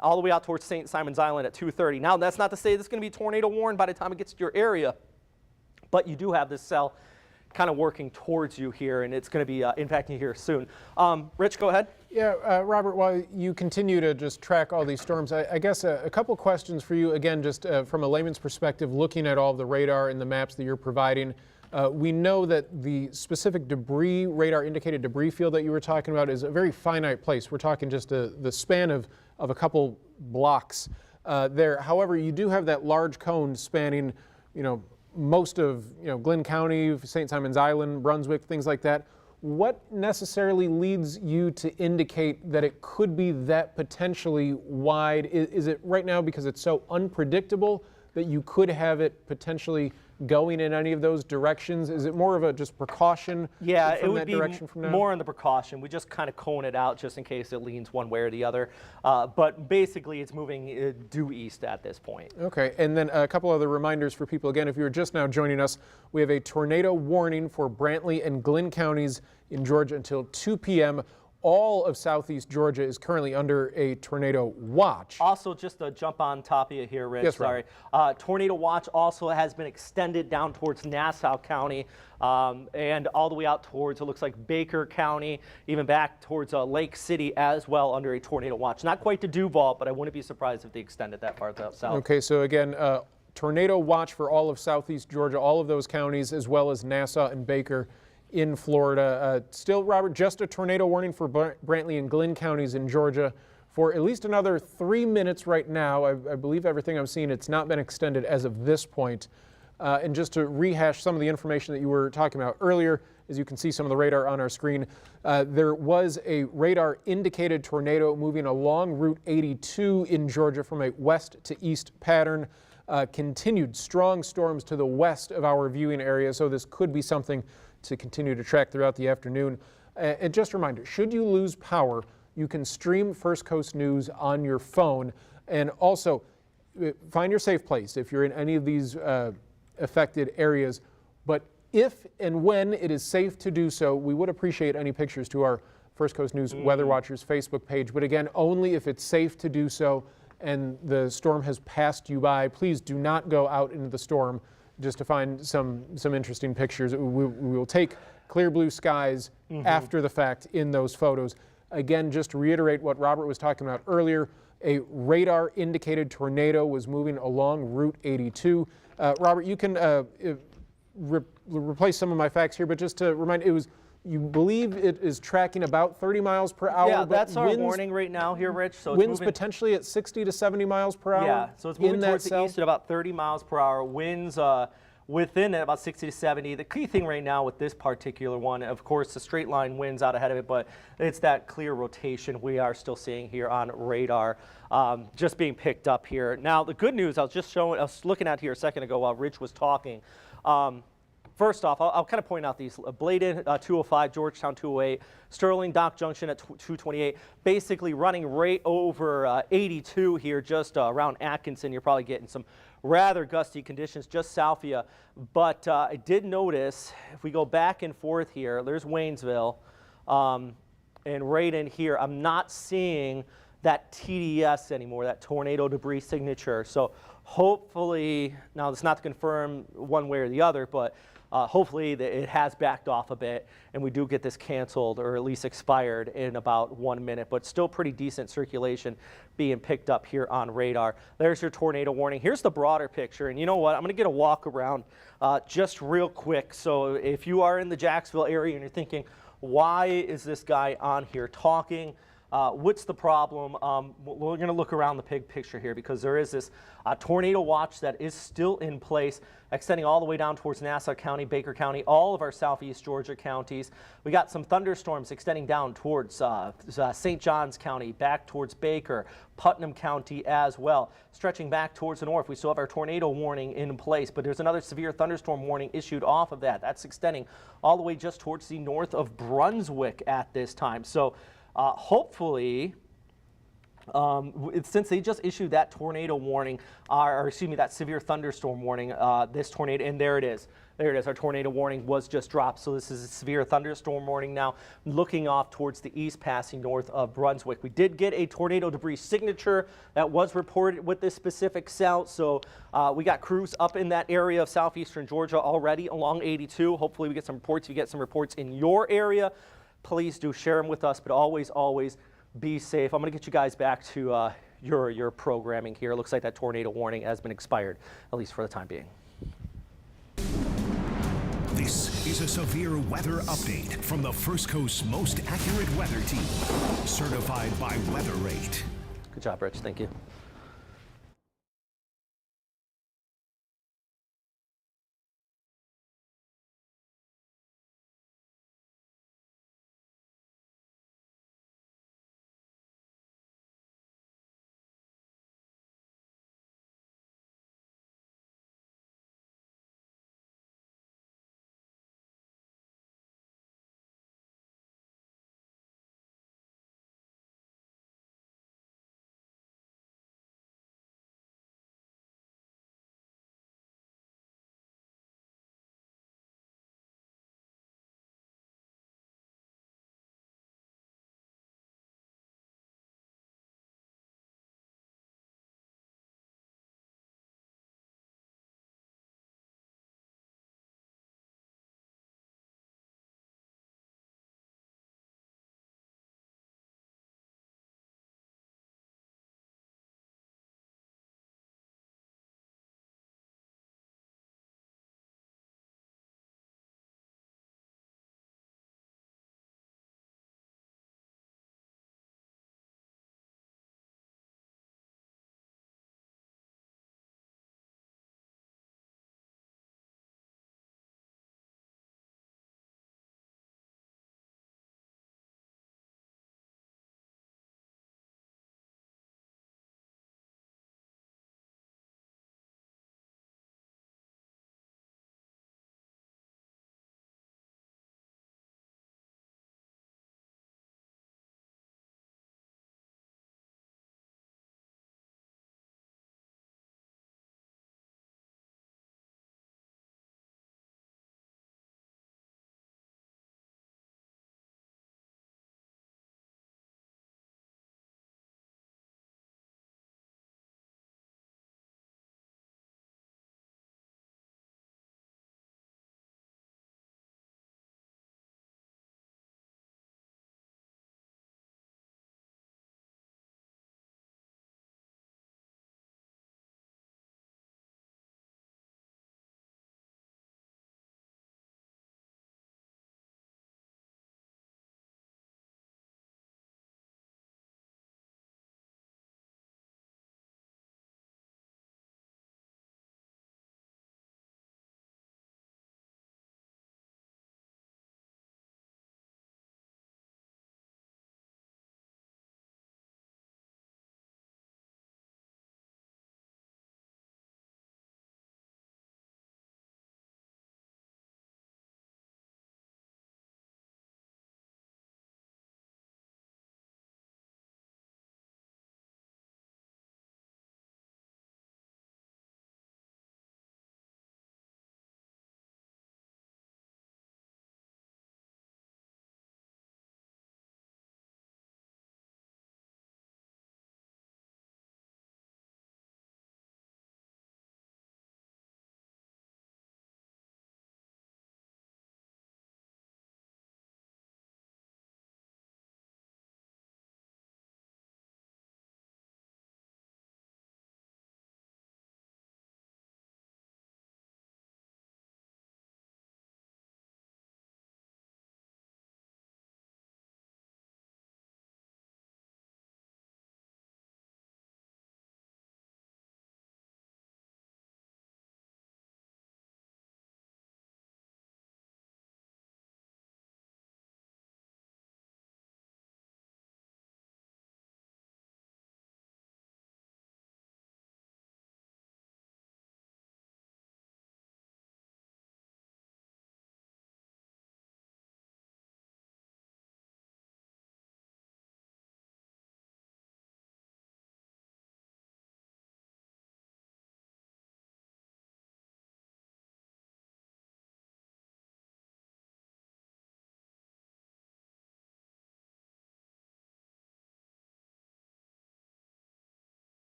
all the way out towards St. Simon's Island at 2:30. Now, that's not to say this is going to be tornado warned by the time it gets to your area, but you do have this cell kind of working towards you here, and it's going to be impacting you here soon. Rich, go ahead. Yeah, Robert, while you continue to just track all these storms, I guess a couple questions for you, again, just from a layman's perspective, looking at all the radar and the maps that you're providing. We know that the specific debris, radar indicated debris field that you were talking about is a very finite place. We're talking just the span of a couple blocks there. However, you do have that large cone spanning, most of Glynn County, St. Simon's Island, Brunswick, things like that. What necessarily leads you to indicate that it could be that potentially wide? Is it right now because it's so unpredictable that you could have it potentially going in any of those directions? Is it more of a just precaution? Yeah, from it would that be direction from now? more on the precaution. We just kind of cone it out just in case it leans one way or the other. But basically, it's moving due east at this point. Okay, and then a couple other reminders for people. Again, if you're just now joining us, we have a tornado warning for Brantley and Glenn counties in Georgia until 2 p.m. All of southeast Georgia is currently under a tornado watch. Also, just to jump on top of you here, Rich, Yes, sorry. Tornado watch also has been extended down towards Nassau County and all the way out towards, it looks like Baker County, even back towards Lake City as well under a tornado watch. Not quite to Duval, but I wouldn't be surprised if they extended that far south. Okay, so again, tornado watch for all of southeast Georgia, all of those counties, as well as Nassau and Baker in Florida. Still, Robert, just a tornado warning for Brantley and Glenn counties in Georgia for at least another 3 minutes right now. I believe everything I'm seeing, it's not been extended as of this point. And just to rehash some of the information that you were talking about earlier, as you can see some of the radar on our screen, there was a radar indicated tornado moving along Route 82 in Georgia from a west to east pattern. Continued strong storms to the west of our viewing area, so this could be something to continue to track throughout the afternoon. And just a reminder, should you lose power, you can stream First Coast News on your phone, and also find your safe place if you're in any of these affected areas. But if and when it is safe to do so, we would appreciate any pictures to our First Coast News Weather Watchers Facebook page. But again, only if it's safe to do so and the storm has passed you by. Please do not go out into the storm just to find some interesting pictures. We will take clear blue skies after the fact in those photos. Again, just to reiterate what Robert was talking about earlier, a radar indicated tornado was moving along Route 82. Robert, you can replace some of my facts here, but just to remind, you believe it is tracking about 30 miles per hour. Yeah, that's our warning right now here, Rich. So winds potentially at 60 to 70 miles per hour. Yeah, so it's moving towards the east at about 30 miles per hour. Winds within at about 60 to 70. The key thing right now with this particular one, of course, the straight line winds out ahead of it, but it's that clear rotation we are still seeing here on radar, just being picked up here. Now, the good news I was looking at here a second ago while Rich was talking. First off, I'll kind of point out these. Bladen 205, Georgetown 208, Sterling Dock Junction at 228, basically running right over 82 here, just around Atkinson. You're probably getting some rather gusty conditions just south of you. But I did notice, if we go back and forth here, there's Waynesville, and right in here, I'm not seeing that TDS anymore, that tornado debris signature. So hopefully, now it's not to confirm one way or the other, but hopefully it has backed off a bit and we do get this canceled or at least expired in about 1 minute, but still pretty decent circulation being picked up here on radar. There's your tornado warning. Here's the broader picture, and you know what? I'm going to get a walk around just real quick. So if you are in the Jacksonville area and you're thinking, why is this guy on here talking? What's the problem? We're going to look around the big picture here because there is this tornado watch that is still in place, extending all the way down towards Nassau County, Baker County, all of our southeast Georgia counties. We got some thunderstorms extending down towards St. Johns County, back towards Baker, Putnam County as well. Stretching back towards the north, we still have our tornado warning in place, but there's another severe thunderstorm warning issued off of that. That's extending all the way just towards the north of Brunswick at this time. So hopefully, since they just issued that tornado warning, or excuse me, that severe thunderstorm warning, this tornado, and there it is. There it is. Our tornado warning was just dropped. So this is a severe thunderstorm warning now, looking off towards the east, passing north of Brunswick. We did get a tornado debris signature that was reported with this specific cell. So we got crews up in that area of southeastern Georgia already along 82. Hopefully we get some reports. If you get some reports in your area, please do share them with us, but always be safe. I'm going to get you guys back to your programming here. It looks like that tornado warning has been expired, at least for the time being. This is a severe weather update from the First Coast's most accurate weather team, certified by Weather Rate. Good job, Rich. Thank you.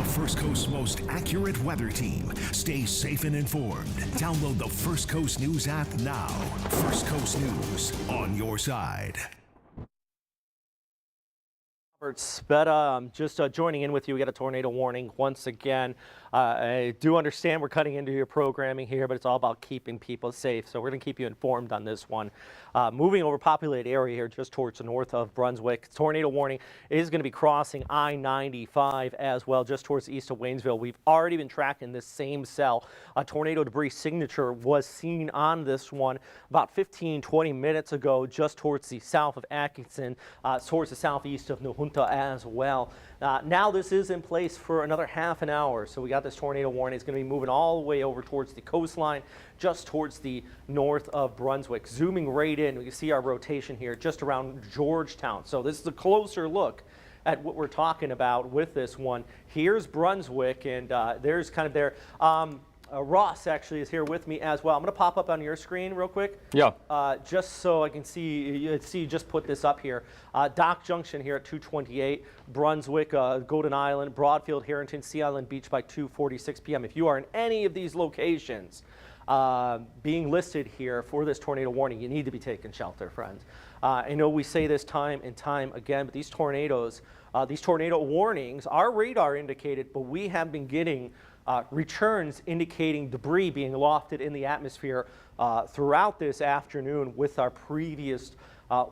First Coast's most accurate weather team. Stay safe and informed. Download the First Coast News app now. First Coast News, on your side. Robert Speta, just joining in with you. We got a tornado warning once again. I do understand we're cutting into your programming here, but it's all about keeping people safe. So we're going to keep you informed on this one. Moving over populated area here just towards the north of Brunswick. Tornado warning is going to be crossing I-95 as well, just towards the east of Waynesville. We've already been tracking this same cell. A tornado debris signature was seen on this one about 15-20 minutes ago, just towards the south of Atkinson, towards the southeast of Nahunta as well. Now this is in place for another half an hour. So we got this tornado warning. It's going to be moving all the way over towards the coastline, just towards the north of Brunswick. Zooming right in, we can see our rotation here just around Georgetown. So this is a closer look at what we're talking about with this one. Here's Brunswick, and there's kind of their Ross actually is here with me as well. I'm going to pop up on your screen real quick. Yeah. Just so I can see, just put this up here. Dock Junction here at 2:28, Brunswick, Golden Island, Broadfield, Harrington, Sea Island Beach by 2:46 p.m. If you are in any of these locations being listed here for this tornado warning, you need to be taking shelter, friends. I know we say this time and time again, but these tornado warnings are radar indicated, but we have been getting returns indicating debris being lofted in the atmosphere throughout this afternoon with our previous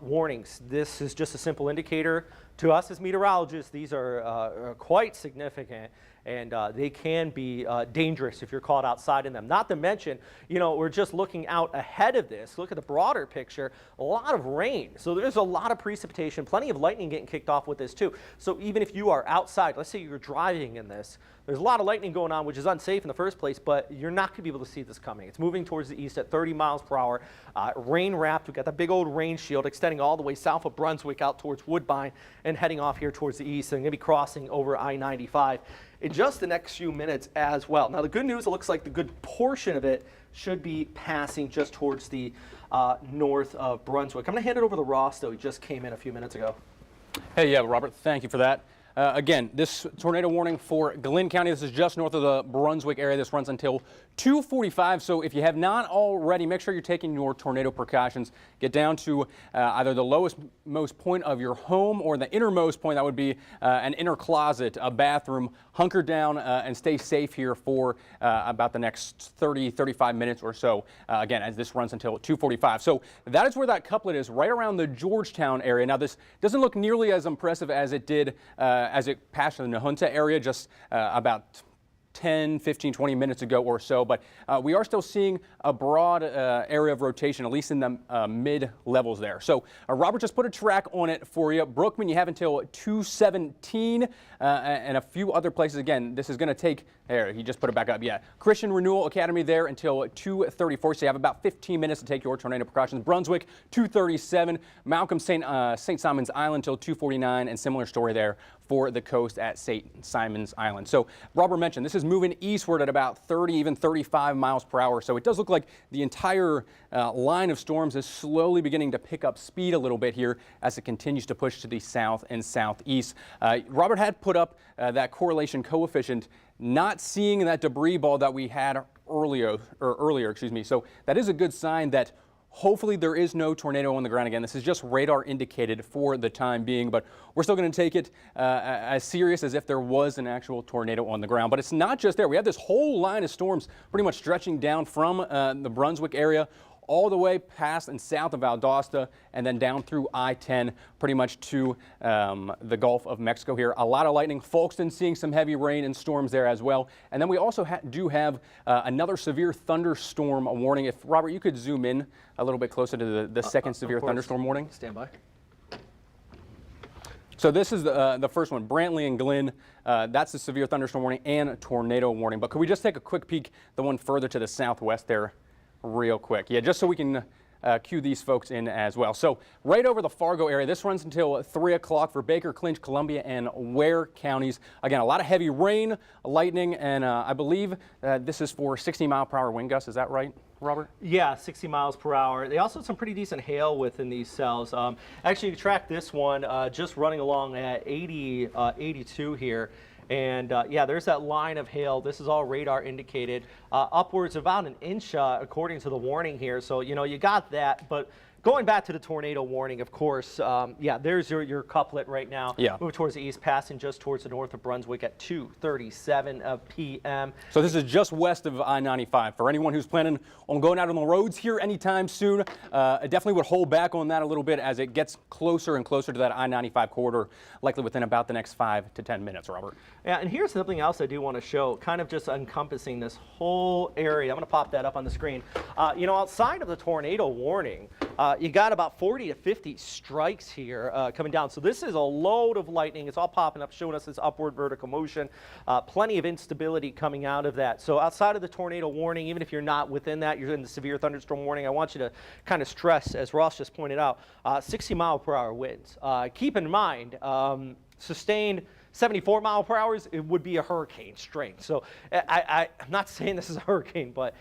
warnings. This is just a simple indicator. To us as meteorologists, these are quite significant, and they can be dangerous if you're caught outside in them. Not to mention, you know, we're just looking out ahead of this. Look at the broader picture, a lot of rain. So there's a lot of precipitation, plenty of lightning getting kicked off with this too. So even if you are outside, let's say you're driving in this, there's a lot of lightning going on, which is unsafe in the first place, but you're not going to be able to see this coming. It's moving towards the east at 30 miles per hour. Rain wrapped. We've got that big old rain shield extending all the way south of Brunswick out towards Woodbine and heading off here towards the east. And going to be crossing over I-95 in just the next few minutes as well. Now, the good news, it looks like the good portion of it should be passing just towards the north of Brunswick. I'm going to hand it over to Ross, though. He just came in a few minutes ago. Hey, yeah, Robert, thank you for that. Again, this tornado warning for Glynn County, this is just north of the Brunswick area. This runs until 2:45. So if you have not already, make sure you're taking your tornado precautions. Get down to either the most point of your home or the innermost point. That would be an inner closet, a bathroom. Hunker down and stay safe here for about the next 35 minutes or so. Again, as this runs until 2:45. So that is where that couplet is, right around the Georgetown area. Now, this doesn't look nearly as impressive as it did as it passed the Nahunta area just about 10, 15, 20 minutes ago or so, but we are still seeing a broad area of rotation, at least in the mid levels there. So Robert just put a track on it for you. Brookman, you have until 2:17 and a few other places. Again, this is going to take, there, he just put it back up, yeah. Christian Renewal Academy there until 2:34, so you have about 15 minutes to take your tornado precautions. Brunswick, 2:37. Malcolm St. Simon's Island till 2:49, and similar story there for the coast at St. Simon's Island. So Robert mentioned this is moving eastward at about 30, even 35 miles per hour. So it does look like the entire line of storms is slowly beginning to pick up speed a little bit here as it continues to push to the south and southeast. Robert had put up that correlation coefficient, not seeing that debris ball that we had earlier, excuse me. So that is a good sign that hopefully there is no tornado on the ground again. This is just radar indicated for the time being, but we're still going to take it as serious as if there was an actual tornado on the ground. But it's not just there. We have this whole line of storms pretty much stretching down from the Brunswick area all the way past and south of Valdosta and then down through I-10 pretty much to the Gulf of Mexico here. A lot of lightning. Folkston seeing some heavy rain and storms there as well. And then we also do have another severe thunderstorm warning. If, Robert, you could zoom in a little bit closer to the second severe thunderstorm warning. Stand by. So this is the first one, Brantley and Glenn. That's the severe thunderstorm warning and tornado warning. But could we just take a quick peek, the one further to the southwest there? Real quick. Yeah, just so we can cue these folks in as well. So right over the Fargo area, this runs until 3 o'clock for Baker, Clinch, Columbia, and Ware counties. Again, a lot of heavy rain, lightning, and I believe this is for 60-mile-per-hour wind gusts. Is that right, Robert? Yeah, 60 miles per hour. They also have some pretty decent hail within these cells. Actually, you track this one just running along at 82 here. And yeah, there's that line of hail. This is all radar indicated, upwards of about an inch according to the warning here. So, you know, you got that. But going back to the tornado warning, of course, yeah, there's your couplet right now. Yeah. Moving towards the east, passing just towards the north of Brunswick at 2:37 p.m. So this is just west of I-95. For anyone who's planning on going out on the roads here anytime soon, I definitely would hold back on that a little bit as it gets closer and closer to that I-95 corridor, likely within about the next 5 to 10 minutes, Robert. Yeah, and here's something else I do want to show, kind of just encompassing this whole area. I'm going to pop that up on the screen. You know, outside of the tornado warning, you got about 40 to 50 strikes here coming down. So this is a load of lightning. It's all popping up, showing us this upward vertical motion. Plenty of instability coming out of that. So outside of the tornado warning, even if you're not within that, you're in the severe thunderstorm warning, I want you to kind of stress, as Ross just pointed out, 60-mile-per-hour winds. Keep in mind, sustained 74 mile per hour, it would be a hurricane strength. So I'm not saying this is a hurricane, but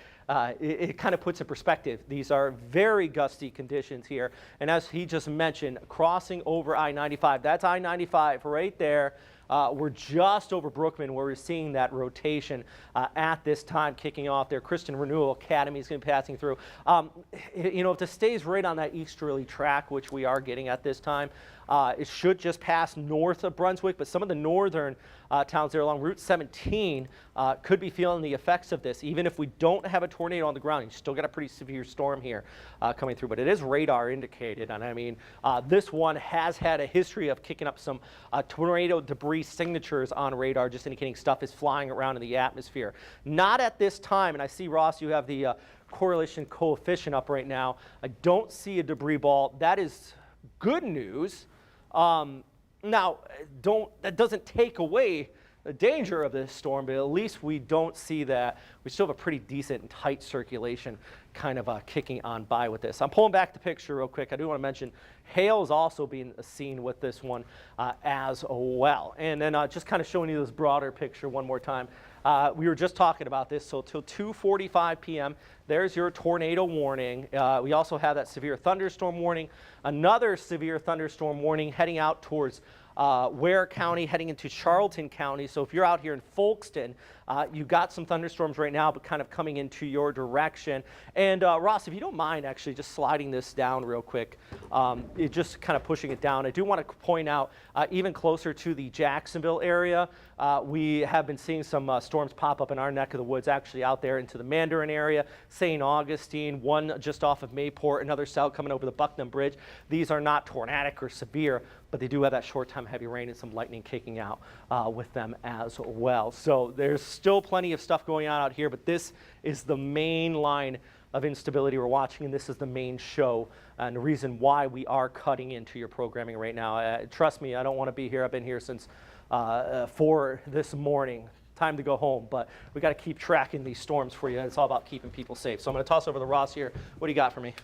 it kind of puts in perspective. These are very gusty conditions here. And as he just mentioned, crossing over I-95, that's I-95 right there. We're just over Brookman where we're seeing that rotation at this time kicking off there. Christian Renewal Academy is going to be passing through. You know, if this stays right on that easterly track, which we are getting at this time, it should just pass north of Brunswick, but some of the northern towns there along Route 17 could be feeling the effects of this. Even if we don't have a tornado on the ground, you still got a pretty severe storm here coming through, but it is radar indicated. And I mean, this one has had a history of kicking up some tornado debris signatures on radar, just indicating stuff is flying around in the atmosphere. Not at this time, and I see, Ross, you have the correlation coefficient up right now. I don't see a debris ball. That is good news. Now, that doesn't take away the danger of this storm, but at least we don't see that. We still have a pretty decent and tight circulation kind of kicking on by with this. I'm pulling back the picture real quick. I do want to mention hail is also being seen with this one as well. And then just kind of showing you this broader picture one more time. We were just talking about this, so till 2:45 p.m., there's your tornado warning. We also have that severe thunderstorm warning, another severe thunderstorm warning heading out towards Ware County, heading into Charlton County. So if you're out here in Folkston, you've got some thunderstorms right now, but kind of coming into your direction. And Ross, if you don't mind actually just sliding this down real quick, just kind of pushing it down. I do want to point out, even closer to the Jacksonville area, we have been seeing some storms pop up in our neck of the woods, actually out there into the Mandarin area, St. Augustine, one just off of Mayport, another south coming over the Bucknam Bridge. These are not tornadic or severe, but they do have that short-time heavy rain and some lightning kicking out with them as well. So there's still plenty of stuff going on out here, but this is the main line of instability we're watching, and this is the main show and the reason why we are cutting into your programming right now. Trust me, I don't want to be here. I've been here since 4 this morning. Time to go home, but we got to keep tracking these storms for you. It's all about keeping people safe. So I'm going to toss over to Ross here. What do you got for me?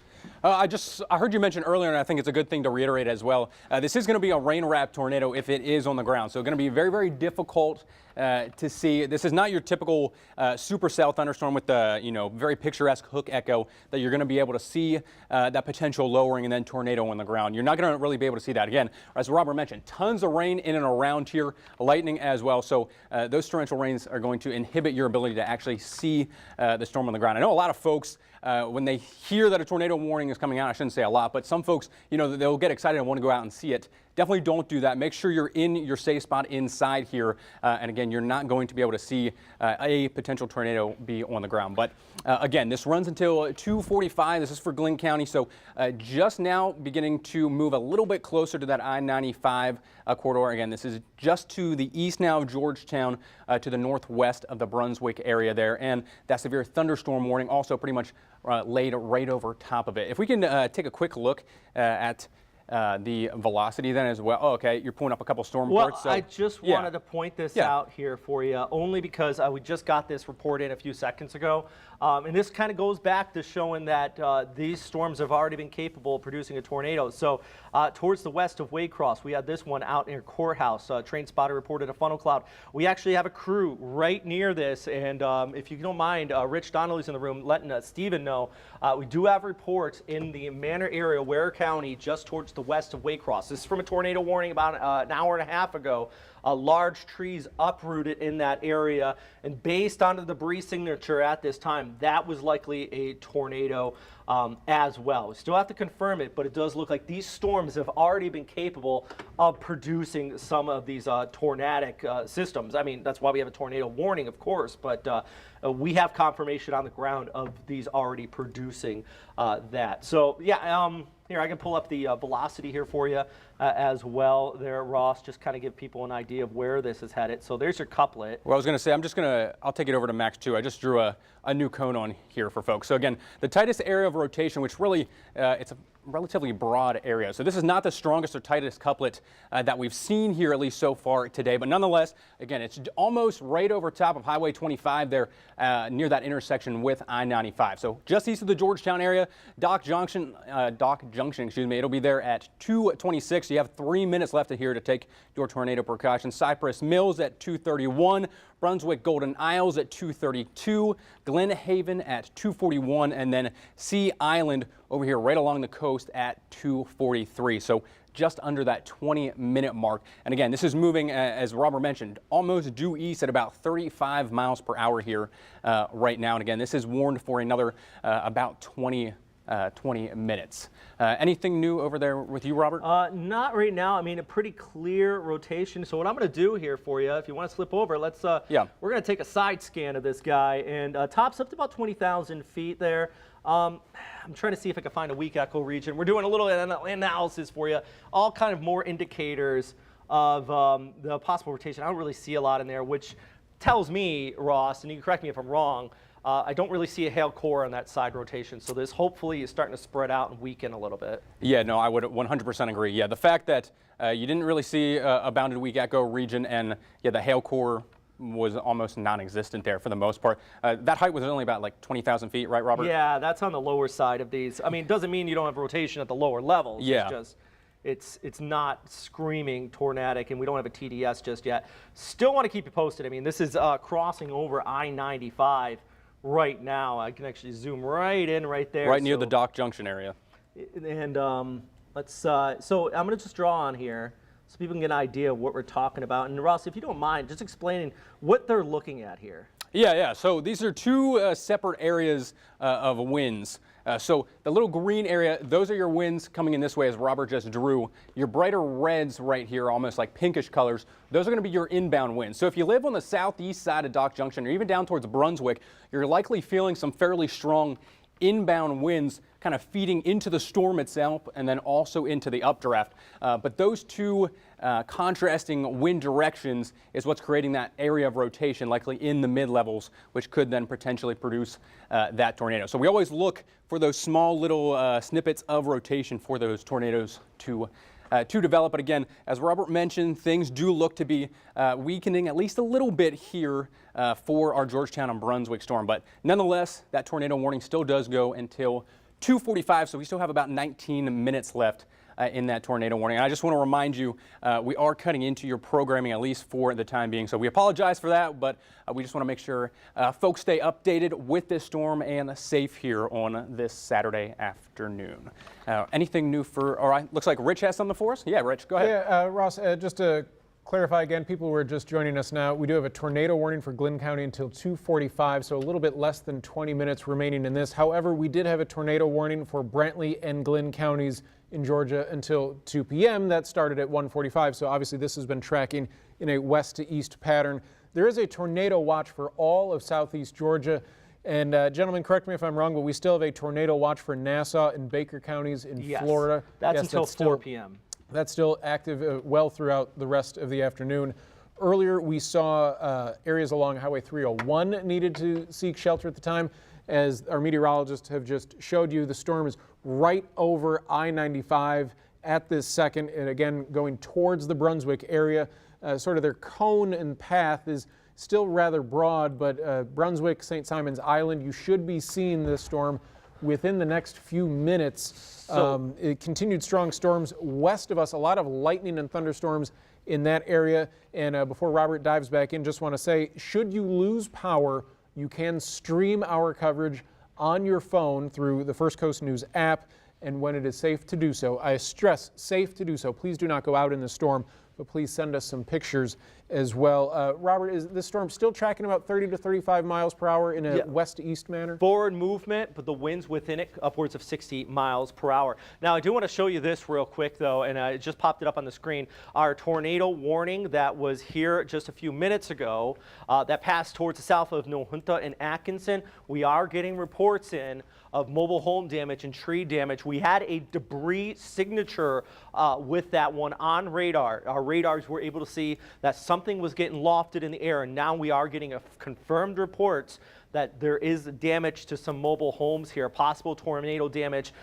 I heard you mention earlier, and I think it's a good thing to reiterate as well. This is going to be a rain-wrapped tornado if it is on the ground. So it's going to be very, very difficult to see. This is not your typical supercell thunderstorm with the very picturesque hook echo that you're going to be able to see that potential lowering and then tornado on the ground. You're not going to really be able to see that. Again, as Robert mentioned, tons of rain in and around here, lightning as well. So those torrential rains are going to inhibit your ability to actually see the storm on the ground. I know a lot of folks, when they hear that a tornado warning is coming out, I shouldn't say a lot, but some folks, they'll get excited and want to go out and see it. Definitely don't do that. Make sure you're in your safe spot inside here. And again, you're not going to be able to see a potential tornado be on the ground. But again, this runs until 2:45. This is for Glynn County. So just now beginning to move a little bit closer to that I-95 corridor. Again, this is just to the east now of Georgetown, to the northwest of the Brunswick area there. And that severe thunderstorm warning also pretty much laid right over top of it. If we can take a quick look at the velocity then as well. Oh, okay, you're pulling up a couple storm reports. Well, I just wanted to point this out here for you, only because we just got this report in a few seconds ago. And this kind of goes back to showing that these storms have already been capable of producing a tornado. So towards the west of Waycross, we had this one out near Courthouse. Train spotter reported a funnel cloud. We actually have a crew right near this. And if you don't mind, Rich Donnelly's in the room letting Stephen know. We do have reports in the Manor area, Ware County, just towards the west of Waycross. This is from a tornado warning about an hour and a half ago. large trees uprooted in that area, and based on the debris signature at this time, that was likely a tornado as well. We still have to confirm it, but it does look like these storms have already been capable of producing some of these tornadic systems. I mean, that's why we have a tornado warning, of course, but we have confirmation on the ground of these already producing that. So yeah, here I can pull up the velocity here for you as well there, Ross, just kind of give people an idea of where this is headed. So there's your couplet. Well, I was going to say, I'll take it over to Max 2. I just drew a new cone on here for folks. So again, the tightest area of rotation, which really, it's a relatively broad area. So this is not the strongest or tightest couplet that we've seen here, at least so far today. But nonetheless, again, it's almost right over top of Highway 25 there near that intersection with I-95. So just east of the Georgetown area, Dock Junction, excuse me, it'll be there at 2:26. You have 3 minutes left here to take your tornado precautions. Cypress Mills at 2:31. Brunswick Golden Isles at 2:32, Glen Haven at 2:41, and then Sea Island over here right along the coast at 2:43. So just under that 20-minute mark. And again, this is moving, as Robert mentioned, almost due east at about 35 miles per hour here right now. And again, this is warned for another about 20 minutes. Anything new over there with you, Robert? Not right now. I mean, a pretty clear rotation. So what I'm going to do here for you, if you want to slip over, let's. We're going to take a side scan of this guy, and tops up to about 20,000 feet there. I'm trying to see if I can find a weak echo region. We're doing a little analysis for you, all kind of more indicators of the possible rotation. I don't really see a lot in there, which tells me, Ross, and you can correct me if I'm wrong, I don't really see a hail core on that side rotation, so this hopefully is starting to spread out and weaken a little bit. Yeah, no, I would 100% agree. Yeah, the fact that you didn't really see a bounded weak echo region, and yeah, the hail core was almost non-existent there for the most part. That height was only about like 20,000 feet, right, Robert? Yeah, that's on the lower side of these. I mean, it doesn't mean you don't have rotation at the lower levels. Yeah. It's not screaming tornadic, and we don't have a TDS just yet. Still want to keep you posted. I mean, this is crossing over I-95 right now. I can actually zoom right in right there. Right near the Dock Junction area. And so I'm going to just draw on here so people can get an idea of what we're talking about. And Ross, if you don't mind, just explaining what they're looking at here. Yeah. So these are two separate areas of winds. So the little green area, those are your winds coming in this way, as Robert just drew. Your brighter reds right here, almost like pinkish colors, those are going to be your inbound winds. So if you live on the southeast side of Dock Junction, or even down towards Brunswick, you're likely feeling some fairly strong inbound winds kind of feeding into the storm itself and then also into the updraft. But those two contrasting wind directions is what's creating that area of rotation, likely in the mid-levels, which could then potentially produce that tornado. So we always look for those small little snippets of rotation for those tornadoes to develop. But again, as Robert mentioned, things do look to be weakening at least a little bit here for our Georgetown and Brunswick storm. But nonetheless, that tornado warning still does go until 2:45, so we still have about 19 minutes left in that tornado warning. And I just want to remind you, we are cutting into your programming, at least for the time being. So we apologize for that, but we just want to make sure folks stay updated with this storm and safe here on this Saturday afternoon. Anything new for, all right, looks like Rich has something for us. Yeah, Rich, go ahead. Yeah, Ross, just to clarify again, people who are just joining us now, we do have a tornado warning for Glynn County until 2:45, so a little bit less than 20 minutes remaining in this. However, we did have a tornado warning for Brantley and Glenn counties in Georgia until 2 p.m. That started at 1:45, so obviously this has been tracking in a west to east pattern. There is a tornado watch for all of southeast Georgia. And gentlemen, correct me if I'm wrong, but we still have a tornado watch for Nassau and Baker counties in Florida. That's until 4 p.m. That's still active well throughout the rest of the afternoon. Earlier, we saw areas along Highway 301 needed to seek shelter at the time. As our meteorologists have just showed you, the storm is right over I-95 at this second, and again, going towards the Brunswick area. Sort of their cone and path is still rather broad, but Brunswick, St. Simons Island, you should be seeing this storm within the next few minutes. Continued strong storms west of us, a lot of lightning and thunderstorms in that area. And before Robert dives back in, just want to say, should you lose power, you can stream our coverage on your phone through the First Coast News app, and when it is safe to do so. I stress, safe to do so. Please do not go out in the storm, but please send us some pictures as well. Robert, is this storm still tracking about 30 to 35 miles per hour in a west to east manner? Forward movement, but the winds within it upwards of 60 miles per hour. Now, I do want to show you this real quick, though, and I just popped it up on the screen. Our tornado warning that was here just a few minutes ago that passed towards the south of Nahunta and Atkinson. We are getting reports in of mobile home damage and tree damage. We had a debris signature with that one on radar. Our radars were able to see that something was getting lofted in the air, and now we are getting confirmed reports that there is damage to some mobile homes here, possible tornado damage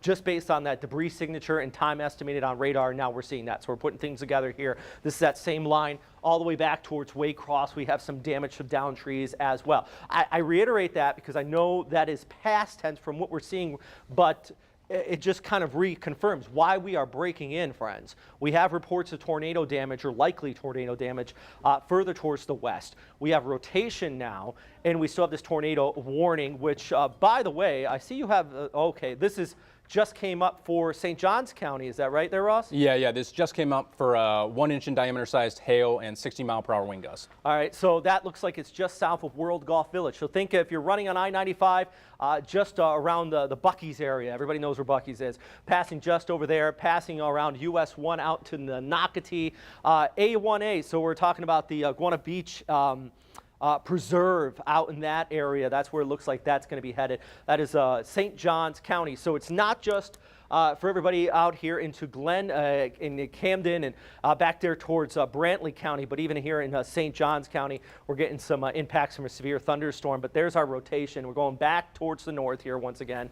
just based on that debris signature and time estimated on radar. Now we're seeing that. So we're putting things together here. This is that same line all the way back towards Waycross. We have some damage to down trees as well. I reiterate that because I know that is past tense from what we're seeing, but it just kind of reconfirms why we are breaking in, friends. We have reports of tornado damage or likely tornado damage further towards the west. We have rotation now, and we still have this tornado warning, which, by the way, I see you have, okay, this is just came up for St. Johns County. Is that right there, Ross? Yeah, this just came up for 1 inch in diameter sized hail and 60-mile-per-hour wind gusts. All right, so that looks like it's just south of World Golf Village. So think if you're running on I-95, just around the Buc-ee's area. Everybody knows where Buc-ee's is. Passing just over there, passing around US 1 out to the Nocatee, A1A. So we're talking about the Guana Beach preserve out in that area. That's where it looks like that's going to be headed. That is St. Johns County. So it's not just for everybody out here into Glenn, in Camden, and back there towards Brantley County, but even here in St. Johns County, we're getting some impacts from a severe thunderstorm. But there's our rotation. We're going back towards the north here once again,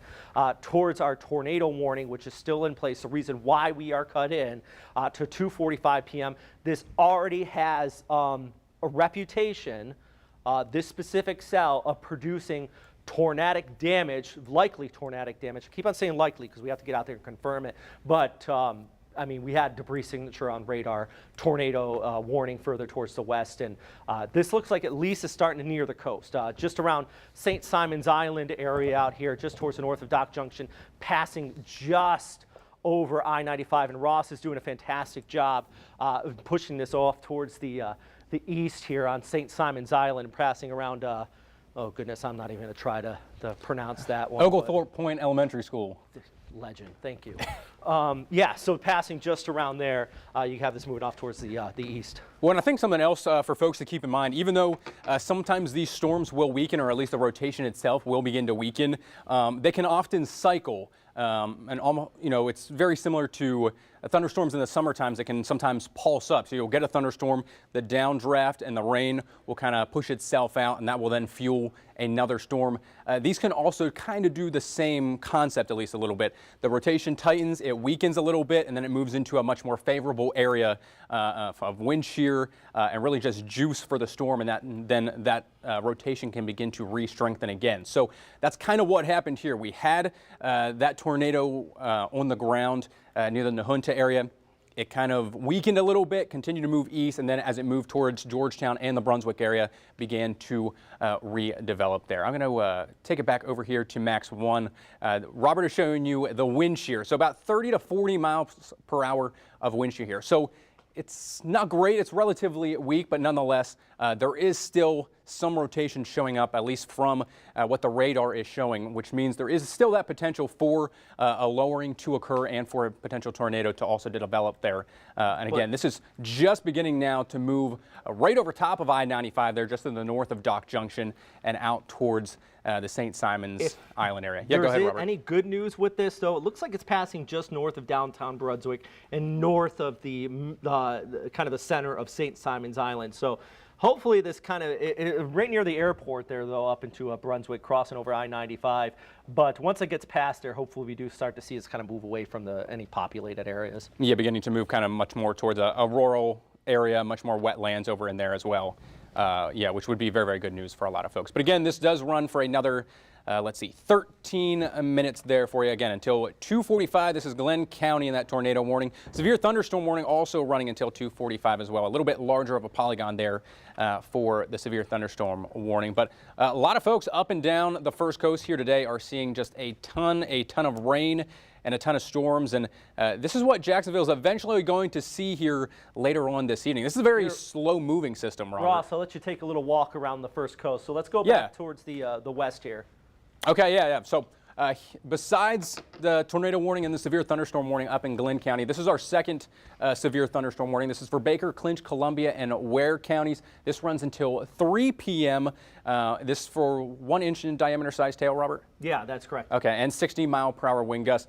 towards our tornado warning, which is still in place. The reason why we are cut in to 2:45 p.m. This already has a reputation, this specific cell, of producing tornadic damage, likely tornadic damage. I keep on saying likely because we have to get out there and confirm it. But I mean, we had debris signature on radar, tornado warning further towards the west, and this looks like at least it's starting to near the coast, just around St. Simon's Island area out here, just towards the north of Dock Junction, passing just over I-95, and Ross is doing a fantastic job pushing this off towards the east here on St. Simon's Island, passing around, oh goodness, I'm not even going to try to pronounce that one. Oglethorpe Point Elementary School. Legend, thank you. Yeah, so passing just around there, you have this moving off towards the east. Well, and I think something else for folks to keep in mind, even though sometimes these storms will weaken, or at least the rotation itself will begin to weaken, they can often cycle. And almost, you know, it's very similar to thunderstorms in the summer times that can sometimes pulse up. So you'll get a thunderstorm, the downdraft and the rain will kind of push itself out, and that will then fuel another storm. These can also kind of do the same concept, at least a little bit. The rotation tightens, it weakens a little bit, and then it moves into a much more favorable area of wind shear and really just juice for the storm, and then that rotation can begin to re-strengthen again. So that's kind of what happened here. We had that tornado on the ground near the Nahunta area. It kind of weakened a little bit, continued to move east, and then as it moved towards Georgetown and the Brunswick area, began to redevelop there. I'm going to take it back over here to Max 1. Robert is showing you the wind shear, so about 30 to 40 miles per hour of wind shear here. So it's not great, it's relatively weak, but nonetheless, there is still some rotation showing up, at least from what the radar is showing, which means there is still that potential for a lowering to occur and for a potential tornado to also develop there. And again, this is just beginning now to move right over top of I-95 there, just in the north of Dock Junction and out towards the St. Simon's Island area. Yeah, go ahead, Robert. Any good news with this, though? It looks like it's passing just north of downtown Brunswick and north of the kind of the center of St. Simon's Island. So hopefully this kind of, right near the airport there, though, up into Brunswick, crossing over I-95. But once it gets past there, hopefully we do start to see it kind of move away from any populated areas. Yeah, beginning to move kind of much more towards a rural area, much more wetlands over in there as well. Yeah, which would be very, very good news for a lot of folks. But again, this does run for another, let's see, 13 minutes there for you. Again, until 2:45. This is Glenn County in that tornado warning. Severe thunderstorm warning also running until 2:45 as well. A little bit larger of a polygon there for the severe thunderstorm warning. But a lot of folks up and down the First Coast here today are seeing just a ton of rain and a ton of storms. And this is what Jacksonville is eventually going to see here later on this evening. This is a very slow-moving system, Robert. Ross, I'll let you take a little walk around the first coast. So let's go back towards the west here. Okay, yeah. So besides the tornado warning and the severe thunderstorm warning up in Glynn County, this is our second severe thunderstorm warning. This is for Baker, Clinch, Columbia, and Ware counties. This runs until 3 p.m. This for 1 inch in diameter size tail, Robert? Yeah, that's correct. Okay, and 60-mile-per-hour wind gusts.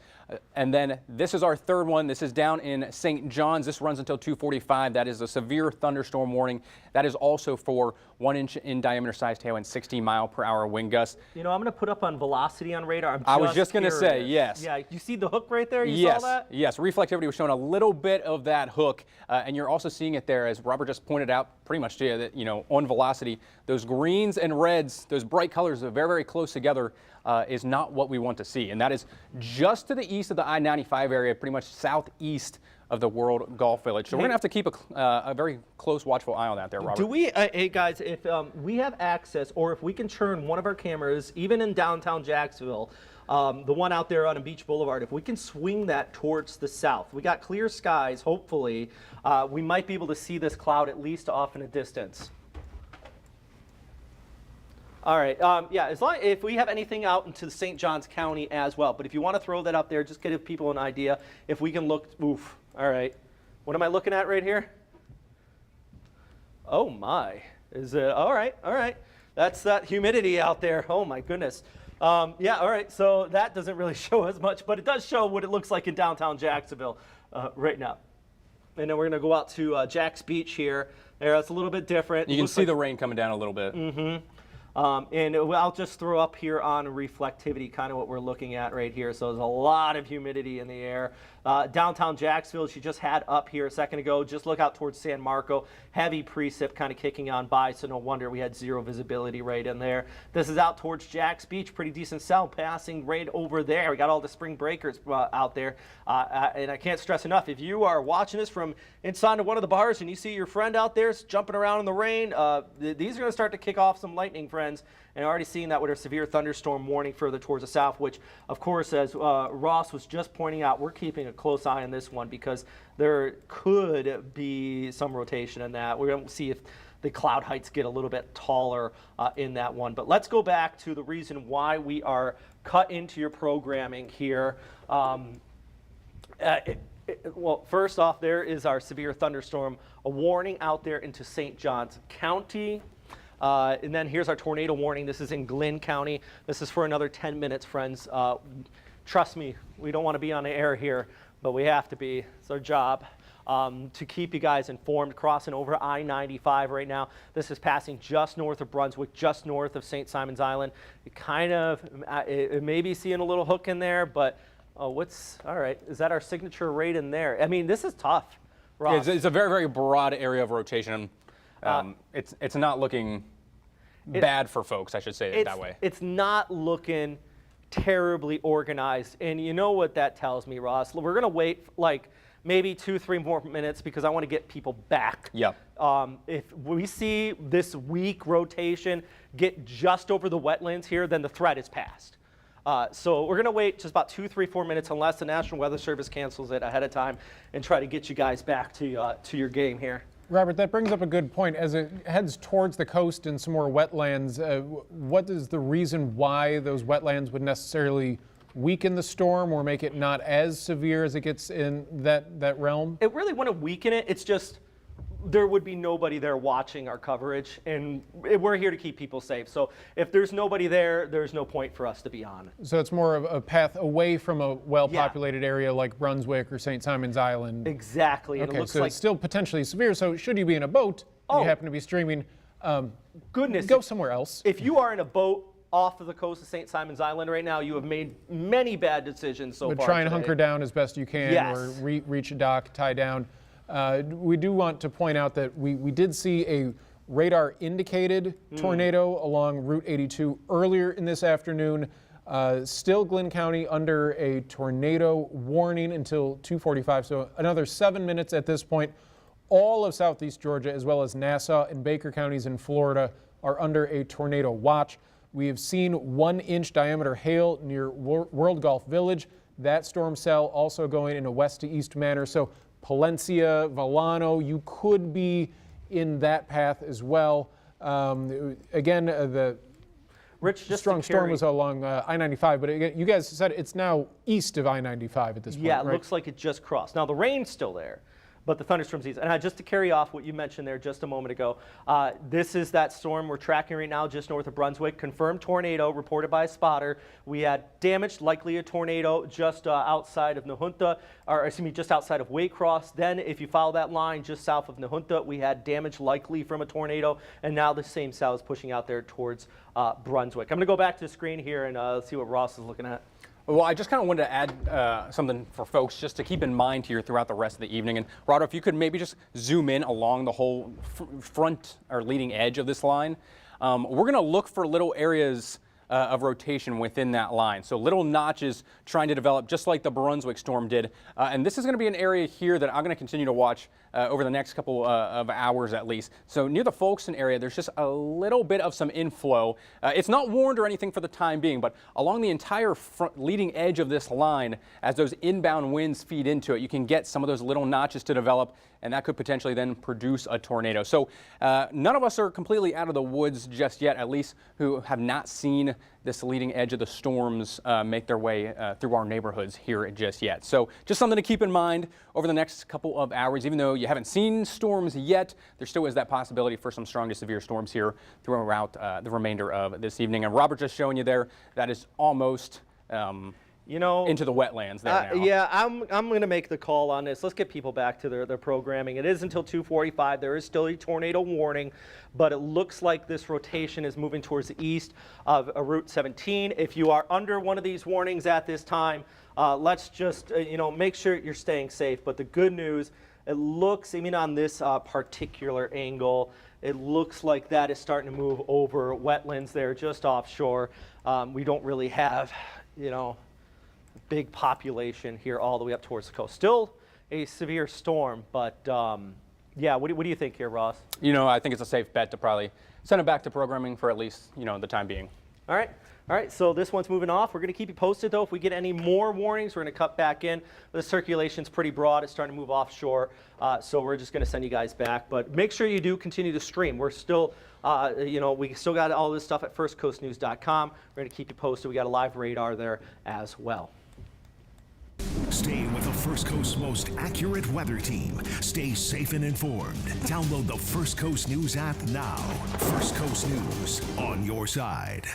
And then this is our third one. This is down in St. John's. This runs until 2:45. That is a severe thunderstorm warning. That is also for 1 inch in diameter size tail and 60-mile-per-hour wind gusts. You know, I'm going to put up on velocity on radar. I was just going to say, yes. Yeah, you see the hook right there? You saw that? Yes, reflectivity was showing a little bit of that hook, and you're also seeing it there, as Robert just pointed out, pretty much that, you know, on velocity, those greens and reds, those bright colors are very, very close together, is not what we want to see. And that is just to the east of the I-95 area, pretty much southeast of the World Golf Village. So we're going to have to keep a very close, watchful eye on that there, Robert. Do we, hey guys, if we have access, or if we can turn one of our cameras, even in downtown Jacksonville, the one out there on Beach Boulevard, if we can swing that towards the south, we got clear skies, hopefully, we might be able to see this cloud at least off in a distance. All right, yeah, if we have anything out into St. Johns County as well, but if you want to throw that up there, just give people an idea. If we can look, oof, all right. What am I looking at right here? Oh my, is it, all right. That's that humidity out there, oh my goodness. Yeah, all right, so that doesn't really show as much, but it does show what it looks like in downtown Jacksonville right now. And then we're gonna go out to Jack's Beach here. There, it's a little bit different. You can see the rain coming down a little bit. Mm-hmm. And I'll just throw up here on reflectivity kind of what we're looking at right here. So there's a lot of humidity in the air. Downtown Jacksonville, she just had up here a second ago. Just look out towards San Marco. Heavy precip kind of kicking on by, so no wonder we had zero visibility right in there. This is out towards Jack's Beach. Pretty decent cell passing right over there. We got all the spring breakers out there. And I can't stress enough, if you are watching this from inside of one of the bars and you see your friend out there jumping around in the rain, these are going to start to kick off some lightning, friends. And already seeing that with our severe thunderstorm warning further towards the south, which, of course, as Ross was just pointing out, we're keeping a close eye on this one because there could be some rotation in that. We're going to see if the cloud heights get a little bit taller in that one. But let's go back to the reason why we are cut into your programming here. Well, first off, there is our severe thunderstorm, a warning out there into St. Johns County. And then here's our tornado warning. This is in Glynn County. This is for another 10 minutes, friends. Trust me, we don't want to be on the air here, but we have to be. It's our job to keep you guys informed. Crossing over I-95 right now. This is passing just north of Brunswick, just north of St. Simon's Island. You kind of, it may be seeing a little hook in there, but all right, is that our signature right in there? I mean, this is tough, Ross. It's a very, very broad area of rotation. It's not looking bad for folks, I should say it that way. It's not looking terribly organized, and you know what that tells me, Ross? We're going to wait like maybe 2-3 more minutes because I want to get people back. Yeah. If we see this weak rotation get just over the wetlands here, then the threat is passed. So we're going to wait just about 2-3-4 minutes unless the National Weather Service cancels it ahead of time and try to get you guys back to your game here. Robert, that brings up a good point. As it heads towards the coast and some more wetlands, what is the reason why those wetlands would necessarily weaken the storm or make it not as severe as it gets in that realm? It really wouldn't weaken it. It's just there would be nobody there watching our coverage, and we're here to keep people safe. So if there's nobody there, there's no point for us to be on. So it's more of a path away from a well-populated area like Brunswick or St. Simon's Island. Exactly. And okay, it looks so like it's still potentially severe. So should you be in a boat and you happen to be streaming, go somewhere else. If you are in a boat off of the coast of St. Simon's Island right now, you have made many bad decisions so far. But try and today. hunker down as best you can, or reach a dock, tie down. We do want to point out that we did see a radar indicated tornado along Route 82 earlier in this afternoon. Still Glynn County under a tornado warning until 2:45, so another 7 minutes at this point. All of southeast Georgia, as well as Nassau and Baker counties in Florida, are under a tornado watch. We have seen 1 inch diameter hail near World Golf Village. That storm cell also going in a west to east manner. So Palencia, Volano, you could be in that path as well. Again, the Rich, just strong storm was along I-95, but again, you guys said it's now east of I-95 at this point, Yeah, it right? looks like it just crossed. Now, the rain's still there, but the thunderstorms ease. And just to carry off what you mentioned there just a moment ago, this is that storm we're tracking right now just north of Brunswick. Confirmed tornado reported by a spotter. We had damage, likely a tornado, just outside of Nahunta, or excuse me, just outside of Waycross. Then, if you follow that line just south of Nahunta, we had damage likely from a tornado, and now the same cell is pushing out there towards Brunswick. I'm going to go back to the screen here and see what Ross is looking at. Well, I just kind of wanted to add something for folks just to keep in mind here throughout the rest of the evening. And Rado, if you could maybe just zoom in along the whole front or leading edge of this line, we're going to look for little areas of rotation within that line. So little notches trying to develop just like the Brunswick storm did. And this is going to be an area here that I'm going to continue to watch over the next couple of hours at least. So near the Folkestone area, there's just a little bit of some inflow. It's not warned or anything for the time being, but along the entire front leading edge of this line, as those inbound winds feed into it, you can get some of those little notches to develop, and that could potentially then produce a tornado. So none of us are completely out of the woods just yet, at least who have not seen this leading edge of the storms make their way through our neighborhoods here just yet. So just something to keep in mind over the next couple of hours. Even though you haven't seen storms yet, there still is that possibility for some strong to severe storms here throughout the remainder of this evening. And Robert just showing you there, that is almost into the wetlands there now. Yeah, I'm going to make the call on this. Let's get people back to their programming. It is until 2:45. There is still a tornado warning, but it looks like this rotation is moving towards the east of Route 17. If you are under one of these warnings at this time, let's just make sure you're staying safe. But the good news, it looks, even on this particular angle, it looks like that is starting to move over wetlands there just offshore. We don't really have, big population here all the way up towards the coast. Still a severe storm, but yeah, what do you think here, Ross? I think it's a safe bet to probably send it back to programming for at least, the time being. All right, so this one's moving off. We're going to keep you posted, though. If we get any more warnings, we're going to cut back in. The circulation's pretty broad. It's starting to move offshore, so we're just going to send you guys back. But make sure you do continue to stream. We're still, we still got all this stuff at firstcoastnews.com. We're going to keep you posted. We got a live radar there as well. Stay with the First Coast's most accurate weather team. Stay safe and informed. Download the First Coast News app now. First Coast News, on your side.